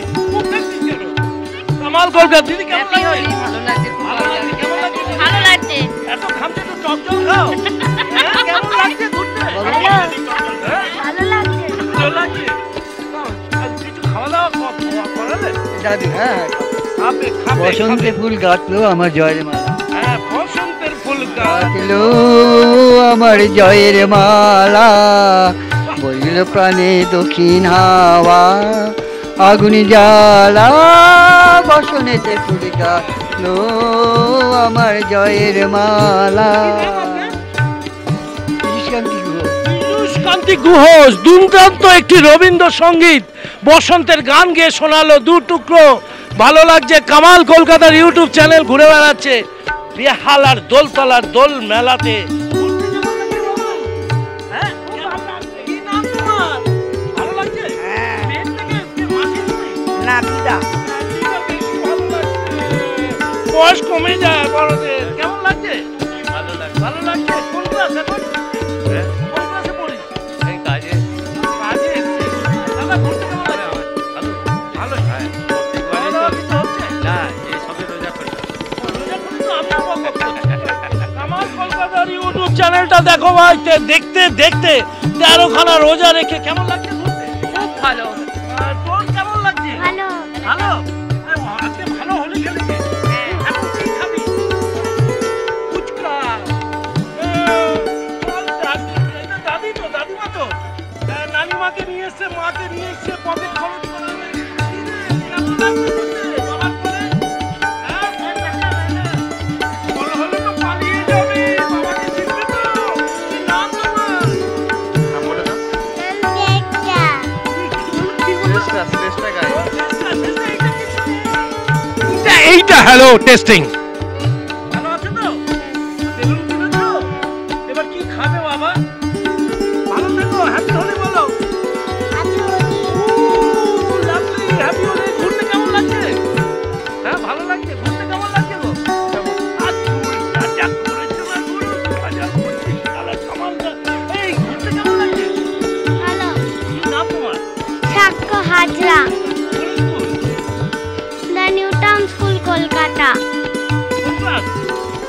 B: কামাল কলকাতা। দিদি কেমন লাগছে?
C: ভালো লাগছে।
B: ভালো লাগছে। কেমন লাগছে?
C: ভালো লাগছে।
B: এত ঘামছে তো টক জল খাও। হ্যাঁ, কেমন লাগছে ঘুরতে?
D: ভালো লাগছে।
B: ভালো লাগছে। আর কিছু খাওয়া দাওয়া করালে?
G: দাদু হ্যাঁ
B: খাবে খাবে।
G: বসন্তে ফুল গাঁথলো আমার জয়ের মালা।
B: হ্যাঁ বসন্তের ফুল গাছ।
G: গাঁথলো আমার জয়ের মালা, বইল প্রাণে দক্ষিণ হাওয়া, আগুনি জ্বালা বসন্তে ফুল গাঁথলো আমার জয়ের মালা।
B: কান্তি গুহ দুর্দান্ত একটি রবীন্দ্রসঙ্গীত বসন্তের গান গেয়ে শোনালো দু টুকরো। ভালো লাগছে। কামাল কলকাতার ইউটিউব চ্যানেল ঘুরে বেড়াচ্ছে বেহাল আর দোলতলার দোল মেলাতে। বয়স কমে যায় বড়দের। কেমন লাগছে?
N: ভালো লাগছে।
B: ভালো লাগছে। কোন ক্লাস এখন? কোন ক্লাসে পড়িস?
N: এই কাজে
B: কাজে এসেছিস। দাদা ঘুরতে কেমন লাগছে?
N: ভালো
B: ভালো।
N: হ্যাঁ
B: খাওয়া দাওয়া কিছু হচ্ছে?
N: না এই সবে রোজা করলাম।
B: রোজা করি তো আমিও বকবক করছি। কামাল কলকাতার ইউটিউব চ্যানেলটা দেখো ভাই। দেখতে দেখতে 13খানা রোজা রেখে কেমন লাগছে ঘুরতে?
C: খুব ভালো।
B: আর তোর কেমন লাগছে?
D: ভালো।
B: ভালো। আজকে ভালো হোলি খেলেছে। এখন কি খাবি? ফুচকা। দাদি তো, দাদিমা তো নানিমাকে নিয়ে এসছে, মাকে নিয়ে এসছে, পকেট খরচ করে
A: এইটা হ্যালো টেস্টিং।
B: ভালো আছো তো? বেলুন কিনেছো? এবার কি খাবে বাবা? ভালো থেকো, হ্যাপি হোলি বলো। Lovely, happy Holi. ঘুরতে কেমন লাগছে? হ্যাঁ ভালো লাগছে। ঘুরতে কেমন লাগছে গো? এই ঘুরতে কেমন লাগছে?
D: ভালো।
B: কি নাম তোমার?
D: সাক্ষ্য Hazra, the new town school, Kolkata.
B: কোন ক্লাস?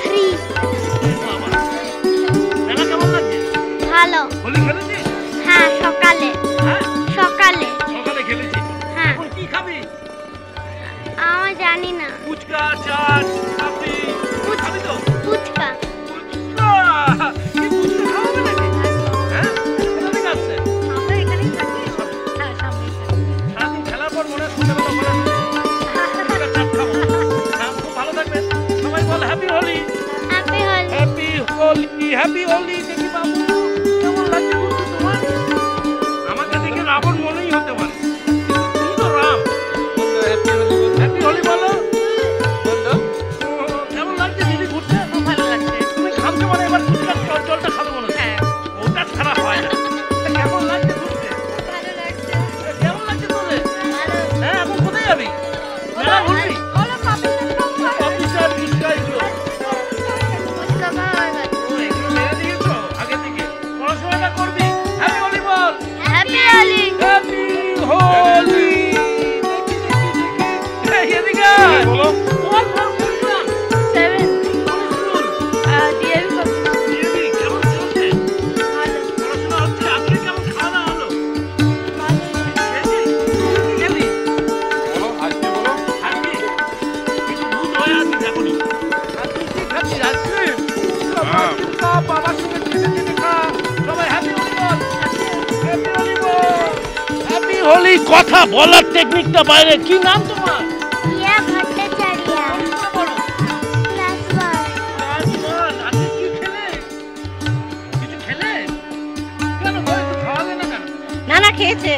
D: 3।
B: মেলা কেমন লাগছে?
D: ভালো।
B: হোলি খেলেছিস?
D: হ্যাঁ সকালে।
B: হ্যাঁ
D: সকালে।
B: সকালে খেলেছিস।
D: হ্যাঁ।
B: এখন কি খাবি?
D: আমার জানি না।
B: ফুচকা, চাট, কফি। খাবি তো?
D: ফুচকা।
B: ফুচকা। কি ফুচকা খাওয়াবে নাকি? হ্যাঁ? কোথা থেকে আসছে?
K: আমরা এখানেই থাকি। হ্যাঁ সামনে।
B: সারাদিন খেলার পর মনে হয় সন্ধ্যাবেলা মনে হয় ফুচকা, চাট খাবো। হ্যাঁ, খুব ভালো থাকবে। সবাই বল happy Holi.
D: Happy Holi.
B: Happy Holi, happy Holi. দেখি বাবু কেমন লাগছে ঘুরতে তোমার? আমাকে দেখে রাবণ মনেই হতে পারে, কিন্তু তুই তো রাম। হ্যাপি হোলি বলো। কেমন লাগছে দিদি ঘুরতে?
E: খুব ভালো লাগছে।
B: তুমি খামছো মানে এবার ফুচকার জলটা খাবে মনে হচ্ছে।
E: হ্যাঁ
B: ওটা ছাড়া হয় না। কেমন লাগছে ঘুরতে?
D: ভালো লাগছে।
B: কেমন লাগছে তোদের?
D: ভালো।
B: হ্যাঁ এখন কোথায় যাবি? মেলা ঘুরবি? অফিসার ফুচকা এগুলো।
D: ফুচকা খাওয়া হয়ে গেছে।
B: ও, এগুলো মেরে দিয়েছো আগে থেকে? পড়াশোনাটা করবি? হ্যাপি হোলি বল।
D: হ্যাপি হোলি।
B: হ্যাপি হোলি। এই এদিকে আয়। বল, বল, কোন ক্লাস?
D: 7।
B: কোন স্কুল?
D: DAV public.
B: ডিএভি। কেমন চলছে?
D: ভালো।
B: পড়াশোনা হচ্ছে? আজকে কেমন খাওয়া দাওয়া হলো?
D: ভালো।
B: খেয়েছিস? কি খেলি?
L: বলো আজকে বলো।
B: আজকে? কিন্তু ভূত হয়ে আছিস এখনই। আর তুই কি খাচ্ছিস? আইসক্রিম?
L: হ্যাঁ।
B: খা, বাবার সঙ্গে চেটে চেটে খা। সবাই হ্যাপি হোলি বল। হ্যাপি হোলি বল। হ্যাপি হোলি। কথা বলার টেকনিকটা বাইরে। কি নাম তোমার?
D: রিয়া ভট্টাচার্য।
B: পড়াশোনা করো।
D: ক্লাস 1।
B: আজকে কি খেলে? কিছু খেলে? কেন ঘরে তো খাওয়ালে না কেন?
K: না না খেয়েছে,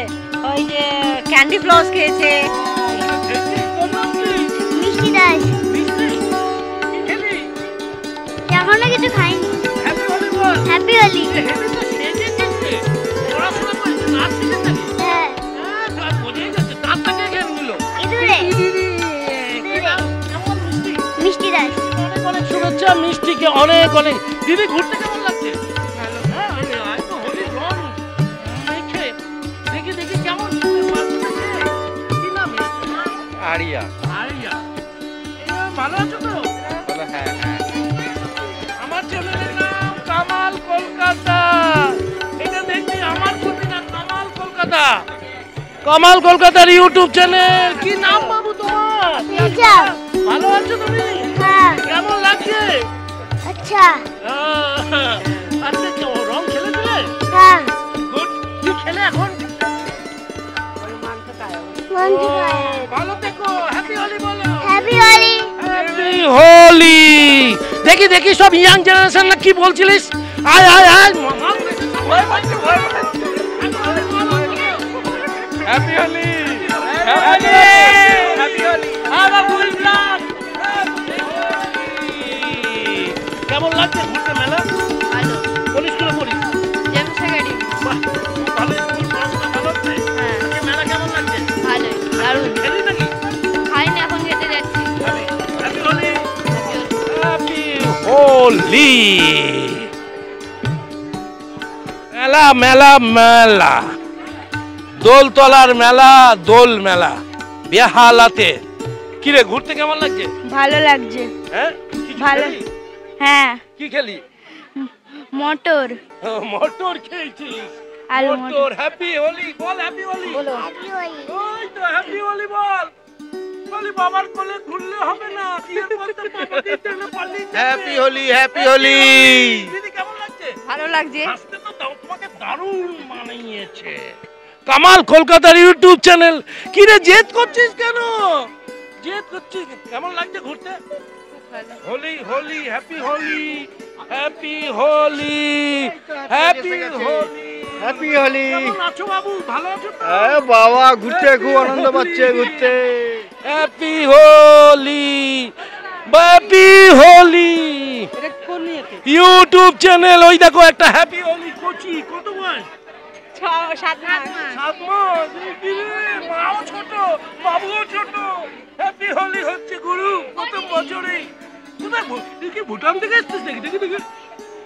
K: ওই যে ক্যান্ডি ফ্লস খেয়েছে।
B: খেয়েছিস? তোর নাম কি?
D: মিষ্টি দাস।
B: মিষ্টি? কি খেলি?
D: এখনো কিছু খাইনি।
B: হ্যাপি হোলি বল।
D: হ্যাপি হোলি।
B: হেবি তো সেজে গেছে। পড়াশোনা করেছে, নাচ শিখেছে নাকি?
D: হ্যাঁ।
B: হ্যাঁ, তার বোঝাই যাচ্ছে। দাঁতটাকে ঘেন দিল।
D: ইঁদুরে।
B: কি নাম? কেমন মিষ্টি?
D: মিষ্টি দাস।
B: অনেক অনেক শুভেচ্ছা মিষ্টিকে। অনেক অনেক। দিদি ঘুরতে কেমন লাগছে? হ্যাঁ, ওই আজ তো হোলির রং মেখে। দেখি দেখি কেমন লাগছে? কি নাম এর?
M: আরিয়া।
B: আরিয়া। ভালো আছো তো?
M: বলো হ্যাঁ হ্যাঁ।
B: আমার চ্যানেলের নাম কামাল কলকাতা। এটা দেখবি আমার ছবি না, কামাল কলকাতা। কামাল কলকাতার ইউটিউব চ্যানেল। কি নাম বাবু তোমার?
D: লিজা।
B: ভালো আছো তুমি?
D: হ্যাঁ।
B: কেমন লাগছে?
D: আচ্ছা।
B: আজকে কি রং খেলেছিলে?
D: হ্যাঁ।
B: গুড। কি খেলে এখন?
D: মন্টু খায়া।
B: ভালো থেকো। হ্যাপি হোলি বলো।
D: হ্যাপি হোলি।
B: হ্যাপি হোলি। দেখি দেখি সব ইয়াং জেনারেশন না কি বলছিলিস? আয় আয় আয়।
L: হ্যাপি হোলি।
B: হ্যাপি হোলি। আবার বুঝলাম। কেমন লাগছে ঘুরতে মেলা?
C: ভালো।
B: কোন স্কুলে পড়িস?
C: James academy.
B: বাহ, খুব ভালো স্কুল। পড়াশোনা ভালো হচ্ছে?
C: হ্যাঁ
B: আজকে মেলা কেমন লাগছে?
C: ভালোই দারুণ।
B: খেলি নাকি?
C: খাইনি, এখন খেতে যাচ্ছি।
B: হ্যাপি হোলি। হ্যাপি হোলি। মেলা মেলা মেলা। দোলতলার মেলা, দোল মেলা বেহালাতে। কিরে ঘুরতে কেমন লাগছে?
D: ভালো লাগছে।
B: হ্যাঁ কিছু
D: ভালো।
B: খেলি?
D: হ্যাঁ।
B: কি খেলি?
D: মটর।
B: মটর খেয়েছিস?
D: আলু
B: মটর। হ্যাপি হোলি বল। হ্যাপি হোলি।
D: হ্যাপি হোলি।
B: ওই তো হ্যাপি হোলি বল। বলি বাবার কোলে ঘুরলে হবে না, বিয়ের পর তো বাবাকে টেনে পালিয়ে যাবে।
M: Happy Holi happy Holi.
B: দিদি কেমন লাগছে?
K: ভালো লাগছে।
B: হাসতে তো দাও, তোমাকে দারুণ মানিয়েছে। কামাল কলকাতার ইউটিউব চ্যানেল। কি রে জেদ করছিস কেন? জেদ করছিস কেমন লাগছে ঘুরতে? Holi Holi happy Holi happy Holi happy Holi
G: happy Holi.
B: কেমন আছো বাবু? ভালো আছো তো?
G: বাবা ঘুরতে খুব আনন্দ পাচ্ছে ঘুরতে।
B: Happy Holi happy Holi YouTube channel. ওই দেখো একটা হ্যাপি হোলি কোচি। কত বয়স?
F: 7 মাস।
B: 7 মাস। মাও ছোট বাবুও ছোট। হ্যাপি হোলি হচ্ছে গুরু প্রথম বছরে। কোথায় দেখি ভুটান থেকে এসছিস নাকি? দেখি দেখি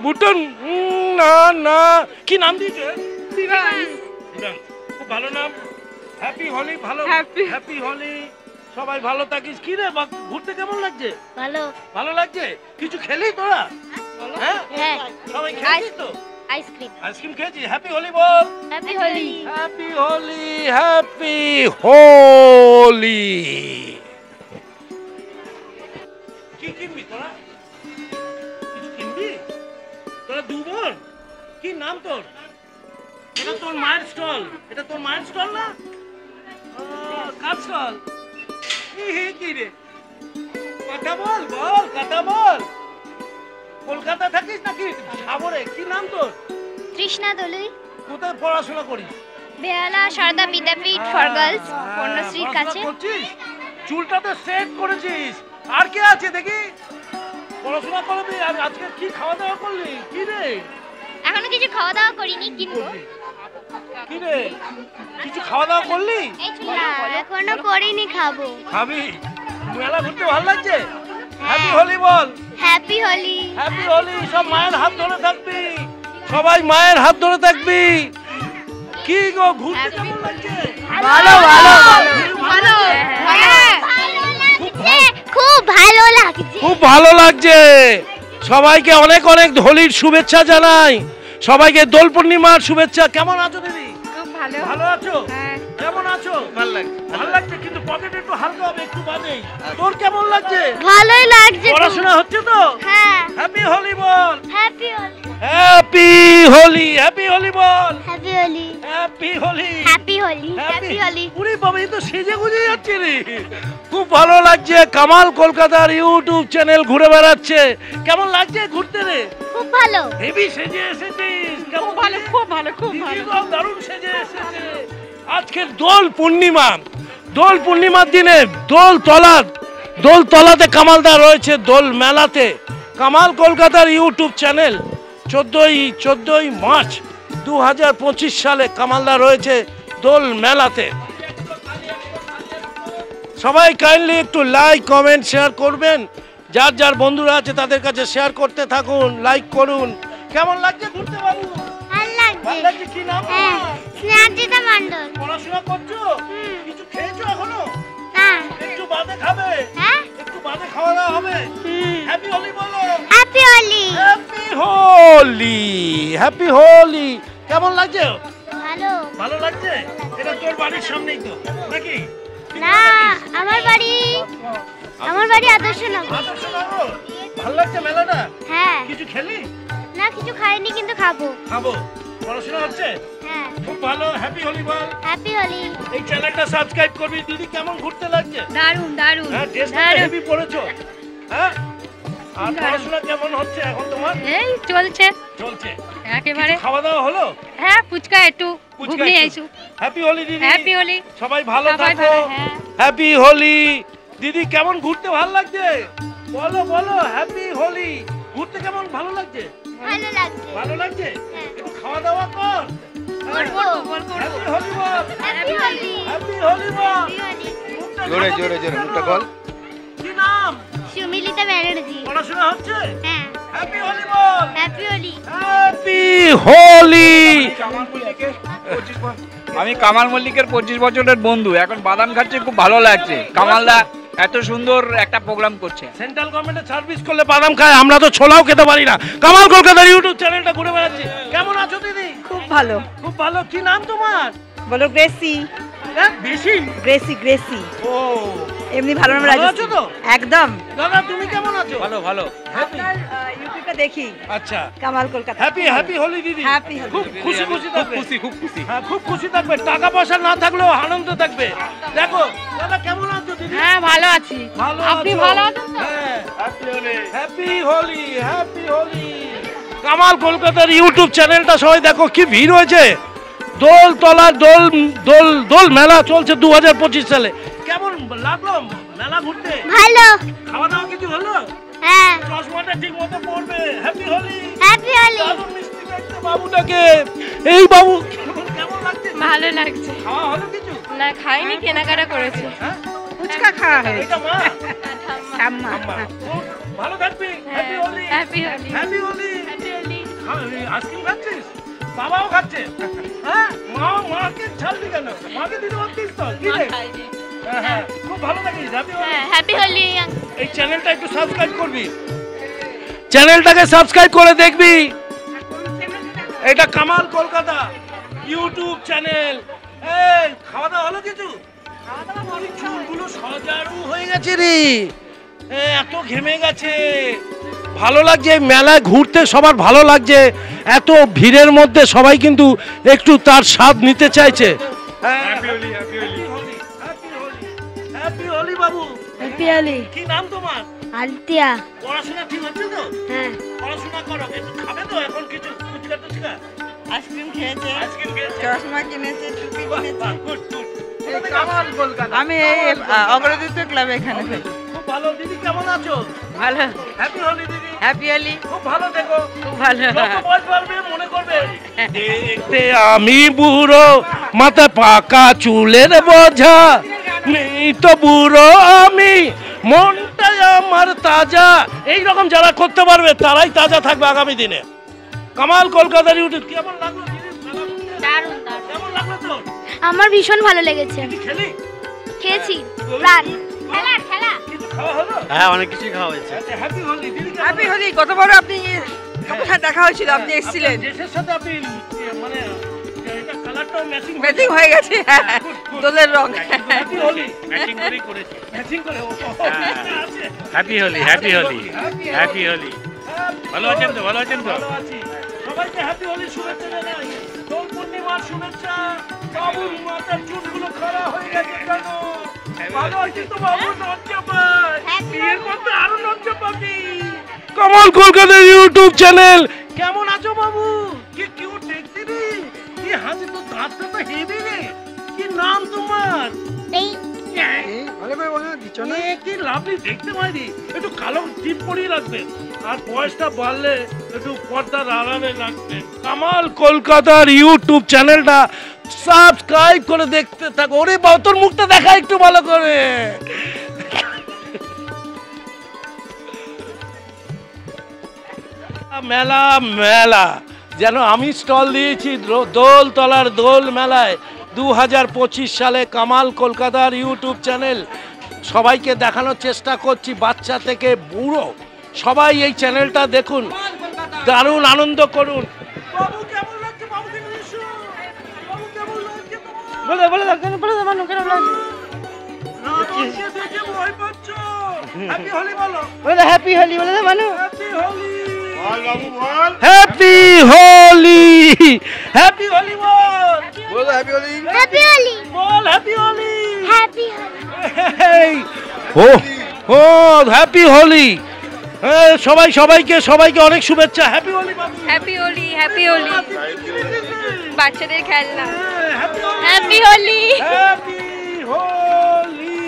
B: ভুটান। না না কি নাম দিয়েছে?
E: শিবাংশ।
B: খুব ভালো নাম। হ্যাপি হোলি। ভালো হ্যাপি হোলি। সবাই ভালো থাকিস। কি রে ঘুরতে কেমন লাগছে?
D: ভালো।
B: ভালো লাগছে। কিছু খেলি তোরা? হ্যাঁ
D: হ্যাঁ
B: সবাই খেয়েছিস তো?
D: আইসক্রিম।
B: আইসক্রিম খেয়েছি। হ্যাপি হোলি বল।
D: Happy Holi.
B: Happy Holi happy Holi. কি কিনবি তোরা? কিছু কিনবি তোরা? 2 বোন। কি নাম তোর? এটা তোর মায়ের স্টল। এটা তোর মায়ের স্টল না? কার স্টল? কি রে কথা বল বল কথা বল। কলকাতা থাকিস নাকি সাগরে? কি নাম তোর?
D: তৃষ্ণা দলুই।
B: কোথায় পড়াশোনা করিস?
D: বেহালা সারদা বিদ্যাপীঠ ফর গার্লস পূর্ণশ্রীর কাছে।
B: চুলটাতে সেট করেছিস। আর কে আছে দেখি? পড়াশোনা করবি। আর আজকে কি খাওয়া দাওয়া করলি? কি রে?
D: এখনো কিছু খাওয়া দাওয়া করিনি, কিনবো।
B: কি রে কিছু খাওয়া দাওয়া করলি?
D: এখনো করিনি, খাবো।
B: খাবি? মেলা ঘুরতে ভালো লাগছে? হ্যাপি হোলি বল।
D: হ্যাপি হোলি।
B: হ্যাপি হোলি। সব মায়ের হাত ধরে থাকবি। সবাই মায়ের হাত ধরে থাকবি। কি গো ঘুরতে কেমন লাগছে?
D: ভালো ভালো ভালো। খুব ভালো লাগছে।
B: খুব ভালো লাগছে। সবাইকে অনেক অনেক হোলির শুভেচ্ছা জানাই। সবাইকে দোল পূর্ণিমার শুভেচ্ছা। কেমন আছো দিদি?
F: খুব ভালো।
B: ভালো আছো? কেমন আছো?
N: ভালো লাগছে।
B: ভালো লাগছে কিন্তু পকেট একটু হালকা হবে একটু বাদেই। তোর কেমন লাগছে?
D: ভালোই লাগছে।
B: পড়াশোনা হচ্ছে তো?
D: হ্যাঁ।
B: হ্যাপি হোলি বল।
D: Happy Holi.
B: Happy Holi. Happy Holi বল।
D: Happy Holi.
B: Happy Holi.
D: Happy Holi. Happy Holi.
B: পুরি বাবা এই তো সেজে গুজে যাচ্ছে রে। খুব ভালো লাগছে। কামাল কলকাতার ইউটিউব চ্যানেল ঘুরে বেড়াচ্ছে। কেমন লাগছে ঘুরতে রে?
D: খুব ভালো।
B: হেভি সেজে এসেছিস।
F: খুব ভালো খুব ভালো খুব ভালো।
B: দারুণ সেজে এসেছে। আজকের দোল পূর্ণিমা। দোল পূর্ণিমার দিনে দোলতলাতে কামালদা রয়েছে দোল মেলাতে। কামাল কলকাতার ইউটিউব চ্যানেল 14ই মার্চ 2025 সালে কামালদা রয়েছে দোল মেলাতে। সবাই কাইন্ডলি একটু লাইক কমেন্ট শেয়ার করবেন। যার যার বন্ধুরা আছে তাদের কাছে শেয়ার করতে থাকুন, লাইক করুন। কেমন লাগছে ঘুরতে বাবু?
D: ভালো লাগছে।
B: ভালো লাগছে। কি নাম?
D: স্নেহাজিতা মণ্ডল।
B: পড়াশোনা করছো? কিছু খেয়েছো এখনো?
D: না।
B: একটু বাদে খাবে?
D: হ্যাঁ
B: একটু বাদে খাওয়া দাওয়া হবে। হ্যাপি হোলি বলো।
D: Happy Holi.
B: Happy Holi. Happy Holi. কেমন লাগছে?
D: ভালো।
B: ভালো লাগছে? এটা তোর বাড়ির সামনেই তো নাকি?
D: না আমার বাড়ি আদর্শনগর।
B: আদর্শনগর। ভালো লাগছে মেলাটা?
D: হ্যাঁ।
B: কিছু খেলি?
D: না কিছু খাইনি কিন্তু খাবো।
B: খাবো। পড়াশোনা হচ্ছে?
D: হ্যাঁ।
B: খুব ভালো। হ্যাপি হোলি বল।
D: হ্যাপি হোলি।
B: এই চ্যানেলটা সাবস্ক্রাইব করবি। দিদি কেমন ঘুরতে লাগছে?
E: দারুণ দারুণ।
B: হ্যাঁ ড্রেসটা হেভি পরেছো। হ্যাঁ আর পড়াশোনা কেমন হচ্ছে এখন তোমার?
E: এই চলছে
B: চলছে
E: একেবারে।
B: খাওয়া দাওয়া হলো?
E: হ্যাঁ ফুচকা একটু ঘুগনি আইছু।
B: হ্যাপি হোলি দিদি।
E: হ্যাপি হোলি।
B: সবাই ভালো
E: সবাই
B: থাকো।
E: ভালো, হ্যাঁ।
B: হ্যাপি হোলি। দিদি কেমন ঘুরতে ভালো লাগছে? বলো বলো। হ্যাপি হোলি। ঘুরতে কেমন ভালো লাগছে?
D: ভালো লাগছে।
B: ভালো লাগছে? একটু খাওয়া দাওয়া কর।
D: করবো।
B: হ্যাপি হোলি বল।
D: হ্যাপি হোলি।
B: হ্যাপি হোলি বল।
H: জোরে জোরে জোরে মুখটা বল।
B: কি নাম?
D: সুমিলিতা ব্যানার্জি।
B: পড়াশোনা হচ্ছে?
D: হ্যাঁ।
B: হ্যাপি হোলি বল।
D: হ্যাপি হোলি।
B: হ্যাপি হোলি।
I: আমি কামাল মল্লিকের 25 বছরের বন্ধু। এখন বাদাম খাচ্ছি, খুব ভালো লাগছে। কামালদা এত সুন্দর একটা প্রোগ্রাম করছে।
B: সেন্ট্রাল গভর্নমেন্টের সার্ভিস করলে বাদাম খায়, আমরা তো ছোলাও খেতে পারি না। কামাল কলকাতার ইউটিউব চ্যানেলটা ঘুরে বেড়াচ্ছি। কেমন আছো দিদি?
F: খুব ভালো।
B: খুব ভালো। কি নাম তোমার?
F: বলো গ্রেসি।
B: হ্যাঁ বেশি
F: গ্রেসি গ্রেসি।
B: ও
K: এমনি ভালো নাম
B: ভালো আছো তো?
K: একদম।
B: দাদা তুমি কেমন আছো?
I: ভালো ভালো।
K: আপনার ইউটিউবটা দেখি।
B: আচ্ছা
K: কামাল কলকাতা।
B: হ্যাপি হোলি দিদি।
K: হ্যাপি হোলি।
B: খুব খুশি থাকবে।
I: খুব খুশি।
B: হ্যাঁ খুব খুশি থাকবে, টাকা পয়সা না থাকলেও আনন্দ থাকবে। দেখো দাদা কেমন আছো দিদি?
C: হ্যাঁ ভালো আছি।
B: ভালো
C: আপনি
B: আছো?
C: ভালো আছেন তো?
B: হ্যাঁ হ্যাপি হোলি। কামাল কলকাতার ইউটিউব চ্যানেলটা সবাই দেখো, কি ভিড় হয়েছে। দোল মেলা চলছে 2025 সালে। কেমন লাগলো মেলা ঘুরতে?
D: ভালো।
B: খাওয়া দাওয়া কিছু হলো?
D: হ্যাঁ।
B: চশমাটা ঠিক মতো পরবে। হ্যাপি হোলি।
D: হ্যাপি হোলি।
B: দারুণ মিষ্টি দেখতে বাবুটাকে। এই বাবু কেমন লাগছে?
C: ভালো লাগছে।
B: খাওয়া হলো কিছু?
C: না খাইনি, কেনাকাটা করেছি।
K: ফুচকা খাওয়া হয়েছে।
B: এটা মা?
K: ঠাম্মা।
B: ভালো থাকবি। Happy Holi.
C: Happy Holi.
B: Happy Holi.
C: Happy Holi.
B: Ice cream খাচ্ছিস? বাবাও খাচ্ছে? হ্যাঁ মাকে ছাড়বি কেন? মাকে দিতে পারতিস তো? কি রে? হ্যাঁ খুব ভালো থাকিস। হ্যাপি হোলি।
C: হ্যাঁ হ্যাপি হোলি।
B: এই চ্যানেলটা একটু সাবস্ক্রাইব করবি, চ্যানেলটাকে সাবস্ক্রাইব করে দেখবি। এটা কামাল কলকাতা ইউটিউব চ্যানেল। এই খাওয়া দাওয়া হলো কিছু? চুলগুলো সজারু হয়ে গেছে রে, এত ঘেমে গেছে। ভালো লাগছে মেলায় ঘুরতে, সবার ভালো লাগছে। এত ভিড়ের মধ্যে সবাই কিন্তু একটু তার স্বাদ নিতে চাইছে। হ্যাপি হোলি বাবু।
D: হ্যাপি হোলি।
B: কি নাম তোমার?
D: আলতিয়া।
B: পড়াশোনা ঠিক হচ্ছে তো?
D: হ্যাঁ।
B: পড়াশোনা করো, একটু খাবে তো এখন কিছু ফুচকা টুচকা?
F: আইসক্রিম খেয়েছে,
B: আইসক্রিম খেয়েছে,
F: চশমা কিনেছে, টুপি কিনেছে।
B: গুড।
F: কামাল কলকাতা। আমি অগ্রদূত ক্লাবে এখানে থাকি।
B: খুব ভালো। দিদি কেমন আছো?
F: ভালো।
B: হ্যাপি হোলি দিদি।
F: হ্যাপি হোলি।
B: খুব ভালো থেকো।
F: খুব ভালো।
B: যত বয়স বাড়বে মনে করবে দেখতে আমি বুড়ো, মাথা পাকা চুলের বোঝা, নেই তো বুড়ো আমি, মনটাই আমার তাজা। এইরকম যারা করতে পারবে তারাই তাজা থাকবে আগামী দিনে। কামাল কলকাতার ইউটিউব কেমন লাগলো দিদি?
D: দারুণ।
B: কেমন লাগলো তোর?
D: আমার ভীষণ ভালো লেগেছে।
B: খেলি?
D: খেয়েছি প্রাণ। খেলা।
B: কিছু খাওয়া হলো?
N: হ্যাঁ অনেক কিছুই খাওয়া হয়েছে।
B: আচ্ছা হ্যাপি হোলি দিদি।
F: হ্যাপি হোলি। গতবার আপনি আপনার দেখা হয়েছিল, আপনি এসেছিলেন।
B: ড্রেসের সাথে আপনি মানে এটা কালারটাও
F: ম্যাচিং হয়ে গেছে। দোলের রং।
B: হ্যাপি হোলি। ম্যাচিং করেই করেছি। ম্যাচিং করে
I: হ্যাপি হোলি। ভালো আছেন তো? ভালো আছেন তো?
B: ভালো আছি। সবাইকে হ্যাপি হোলি শুভেচ্ছা জানাই। দোল পূর্ণিমার শুভেচ্ছা। বাবুর মাথার চুলগুলো খারাপ হয়ে গেছে কেন? ভালো আছি তো বাবু? লজ্জা পাই। বিয়ের মধ্যে আরো লজ্জা পাবি। কামাল কলকাতার ইউটিউব চ্যানেল। কেমন আছো বাবু? কি কিউট দেখছি রে। কি হাসি, তো দাঁতটা তো হেভি রে। কি নাম তোমার? কি লাভলি দেখতে পাইনি। একটু কালো টিপ পরিয়ে রাখবে, আর বয়সটা বাড়লে একটু পর্দার আড়ালে রাখবে। কামাল কলকাতার ইউটিউব চ্যানেলটা সাবস্ক্রাইব করে দেখতে থাকো। ওরে বাবা তোর মুখটা দেখা একটু ভালো করে। মেলা যেন আমি স্টল দিয়েছি দোলতলার দোল মেলায় 2025 সালে। কামাল কলকাতার ইউটিউব চ্যানেল সবাইকে দেখানোর চেষ্টা করছি, বাচ্চা থেকে বুড়ো সবাই এই চ্যানেলটা দেখুন, দারুণ আনন্দ করুন। বাবু কেমন লাগছে? বাবুকে নিয়ে এসো। বাবু কেমন লাগছে? বলে দাও কেমন লাগছে? দেখে ভয় পাচ্ছ। হ্যাপি হোলি বলো।
K: হ্যাপি হোলি বলে দাও Manu.
B: Happy Holi. Happy Holi. Happy Holi বল।
M: বলো হ্যাপি হোলি।
D: হ্যাপি হোলি।
B: বল হ্যাপি হোলি।
D: হ্যাপি হোলি।
B: ও হ্যাপি হোলি। সবাইকে অনেক শুভেচ্ছা। হ্যাপি হোলি বাবু।
C: হ্যাপি হোলি। হ্যাপি হোলি। বাচ্চাদের খেলনা। হ্যাপি হোলি।
B: হ্যাপি হোলি।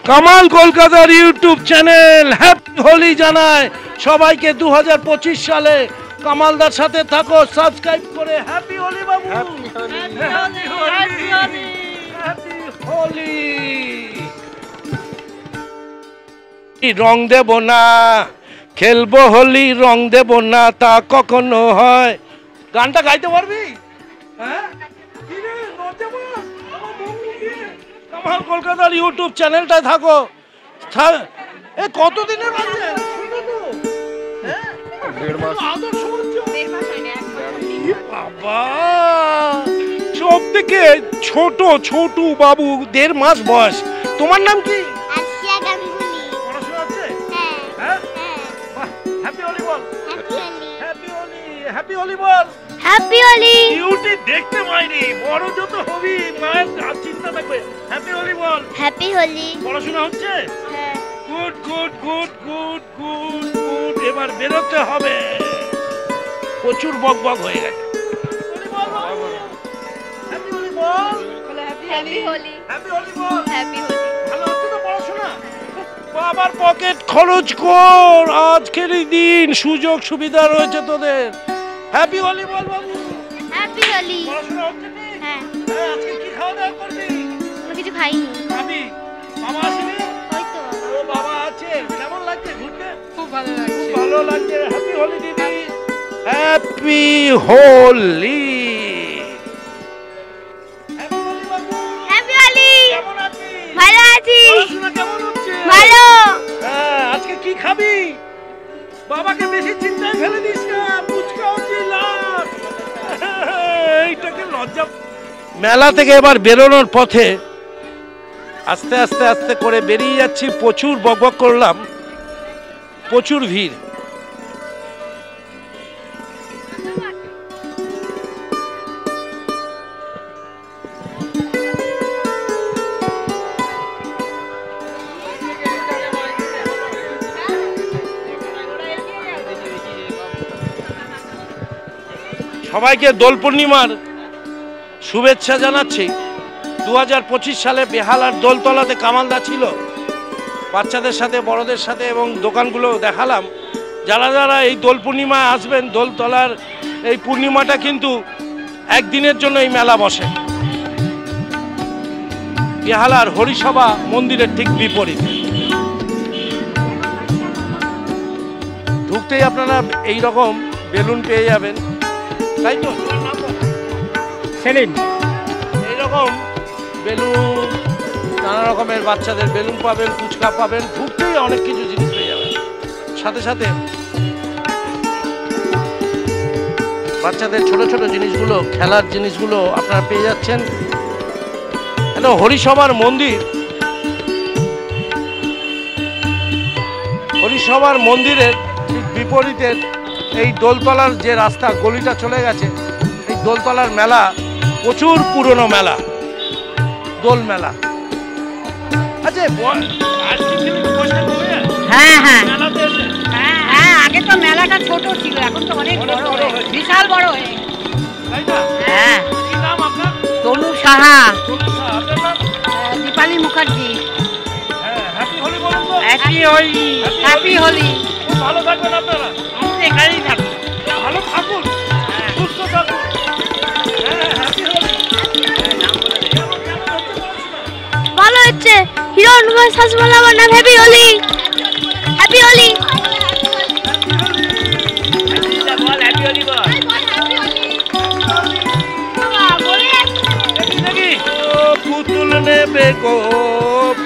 B: কামাল কলকাতার ইউটিউব চ্যানেল হ্যাপি হোলি জানায় সবাইকে 2025 সালে। কামালদার সাথে থাকো সাবস্ক্রাইব করে। হ্যাপি হোলি বাবু। হ্যাপি হোলি। রং দেব না, খেলবো হোলি, রং দেব না তা কখনো হয়। গানটা গাইতে পারবি? হ্যাঁ কামাল কলকাতার ইউটিউব চ্যানেলটায় থাকো। এ কতদিনের বাজে? বাবা 24 থেকে ছোট ছোটু বাবু 1.5 মাস বয়স। তোমার নাম কি?
D: আশিয়া গাঙ্গুলি।
B: পড়াশোনা হচ্ছে?
D: হ্যাঁ।
B: হ্যাঁ? বাহ, হ্যাপি হোলি বল। হ্যাপি হোলি। হ্যাপি হোলি বল।
D: হ্যাপি হোলি।
B: বিউটি দেখতে মাইরি, বড় যত হবি মায়ের চিন্তা থাকবে। হ্যাপি হোলি বল।
D: হ্যাপি হোলি।
B: পড়াশোনা হচ্ছে?
D: হ্যাঁ।
B: Good good good good good good. এবার বেরোতে হবে, প্রচুর বকবক হয়ে গেছে। হ্যাপি হোলি বল।
C: হ্যাপি হোলি।
B: হ্যাপি হোলি বল।
C: হ্যাপি হোলি।
B: ভালো হচ্ছে তো পড়াশোনা? বাবার পকেট খরচ কর, আজকের এই দিন সুযোগ সুবিধা রয়েছে তোদের। হ্যাপি হোলি বল বাবু।
D: হ্যাপি হোলি।
B: পড়াশোনা হচ্ছে কি?
D: হ্যাঁ।
B: আজকে কি খাওয়া দাওয়া করবি?
D: কোনো কিছু খাইনি।
B: খাবি? বাবা আসেনি?
D: ওই তো।
B: ও বাবা আছে। কেমন লাগছে ঘুরতে?
F: খুব ভালো লাগছে।
B: খুব ভালো লাগছে। হ্যাপি হোলি দিদি। হ্যাপি হোলি। হ্যাপি হোলি বাবু।
D: হ্যাপি হোলি।
B: কেমন আছিস?
D: ভালো আছি।
B: পড়াশোনা কেমন হচ্ছে?
D: ভালো।
B: হ্যাঁ, আজকে কি খাবি? বাবাকে বেশি চিন্তায় ফেলে দিস না, ফুচকাও দিলাম। এইটাকে লজ্জা। মেলা থেকে এবার বেরোনোর পথে আস্তে আস্তে আস্তে করে বেরিয়ে যাচ্ছি। প্রচুর বকবক করলাম, প্রচুর ভিড়। সবাইকে দোল পূর্ণিমার শুভেচ্ছা জানাচ্ছি। 2025 সালে বেহালার দোলতলাতে কামালদা ছিল, বাচ্চাদের সাথে বড়দের সাথে এবং দোকানগুলো দেখালাম। যারা যারা এই দোল পূর্ণিমায় আসবেন, দোলতলার এই পূর্ণিমাটা কিন্তু একদিনের জন্য এই মেলা বসে। বেহালার হরিসভা মন্দিরের ঠিক বিপরীতে। ঢুকতেই আপনারা এই রকম বেলুন পেয়ে যাবেন, তাই তো? সেলিম। এইরকম বেলুন, নানা রকমের বাচ্চাদের বেলুন পাবেন, ফুচকা পাবেন, ঢুকতেই অনেক কিছু জিনিস পেয়ে যাবেন। সাথে সাথে বাচ্চাদের ছোট ছোট জিনিসগুলো, খেলার জিনিসগুলো আপনারা পেয়ে যাচ্ছেন। এটা হরিসভার মন্দির। হরিসভার মন্দিরের ঠিক বিপরীতে এই দোলতলার যে রাস্তা, গলিটা চলে গেছে, এই দোলতলার মেলা প্রচুর পুরনো মেলা, দোল মেলা। আচ্ছা,
K: হ্যাঁ হ্যাঁ হ্যাঁ, আগে তো মেলাটা ছোট ছিল, এখন তো অনেক বড় হয়ে, বিশাল বড় হয়ে। হ্যাঁ। তনু সাহা। দীপালি মুখার্জি। হ্যাপি হোলি। হ্যাপি হোলি।
B: ভালো থাকবেন আপনারা।
K: আমি এখানেই থাকবো।
B: ভালো থাকুন, সুস্থ থাকুন।
D: ভালো হচ্ছে। হিরো অনুমান শাসমলা আমার নাম। হ্যাপি হোলি। হ্যাপি হোলি।
B: পুতুল নেবে গো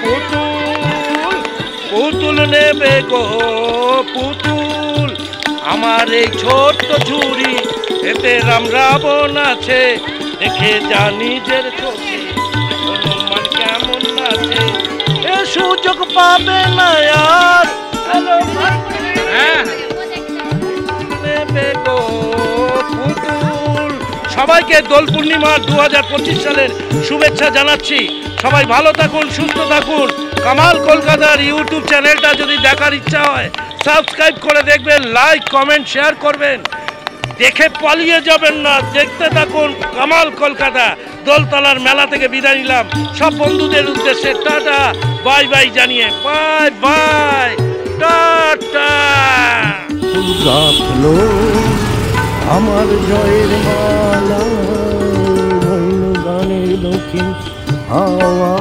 B: পুতুল, পুতুল নেবে গো পুতুল, আমার এই ছোট্ট ঝুড়ি এতে রাম রাবণ আছে, দেখে যা নিজের চোখে হনুমান কেমন আছে, এ সুযোগ পাবে না আর। নেবে গো পুতুল। সবাইকে দোল পূর্ণিমার 2025 সালের শুভেচ্ছা জানাচ্ছি। সবাই ভালো থাকুন, সুস্থ থাকুন। কামাল কলকাতার ইউটিউব চ্যানেলটা যদি দেখার ইচ্ছা হয়, সাবস্ক্রাইব করে দেখবেন, লাইক কমেন্ট শেয়ার করবেন। দেখে পালিয়ে যাবেন না, দেখতে থাকুন কামাল কলকাতা। দোলতলার মেলা থেকে বিদায় নিলাম সব বন্ধুদের উদ্দেশ্যে। টাটা বাই বাই জানিয়ে, বাই বাই, টাটা।
O: রাখলো আমার জয়ের মালা, গানের দক্ষিণ হাওয়া।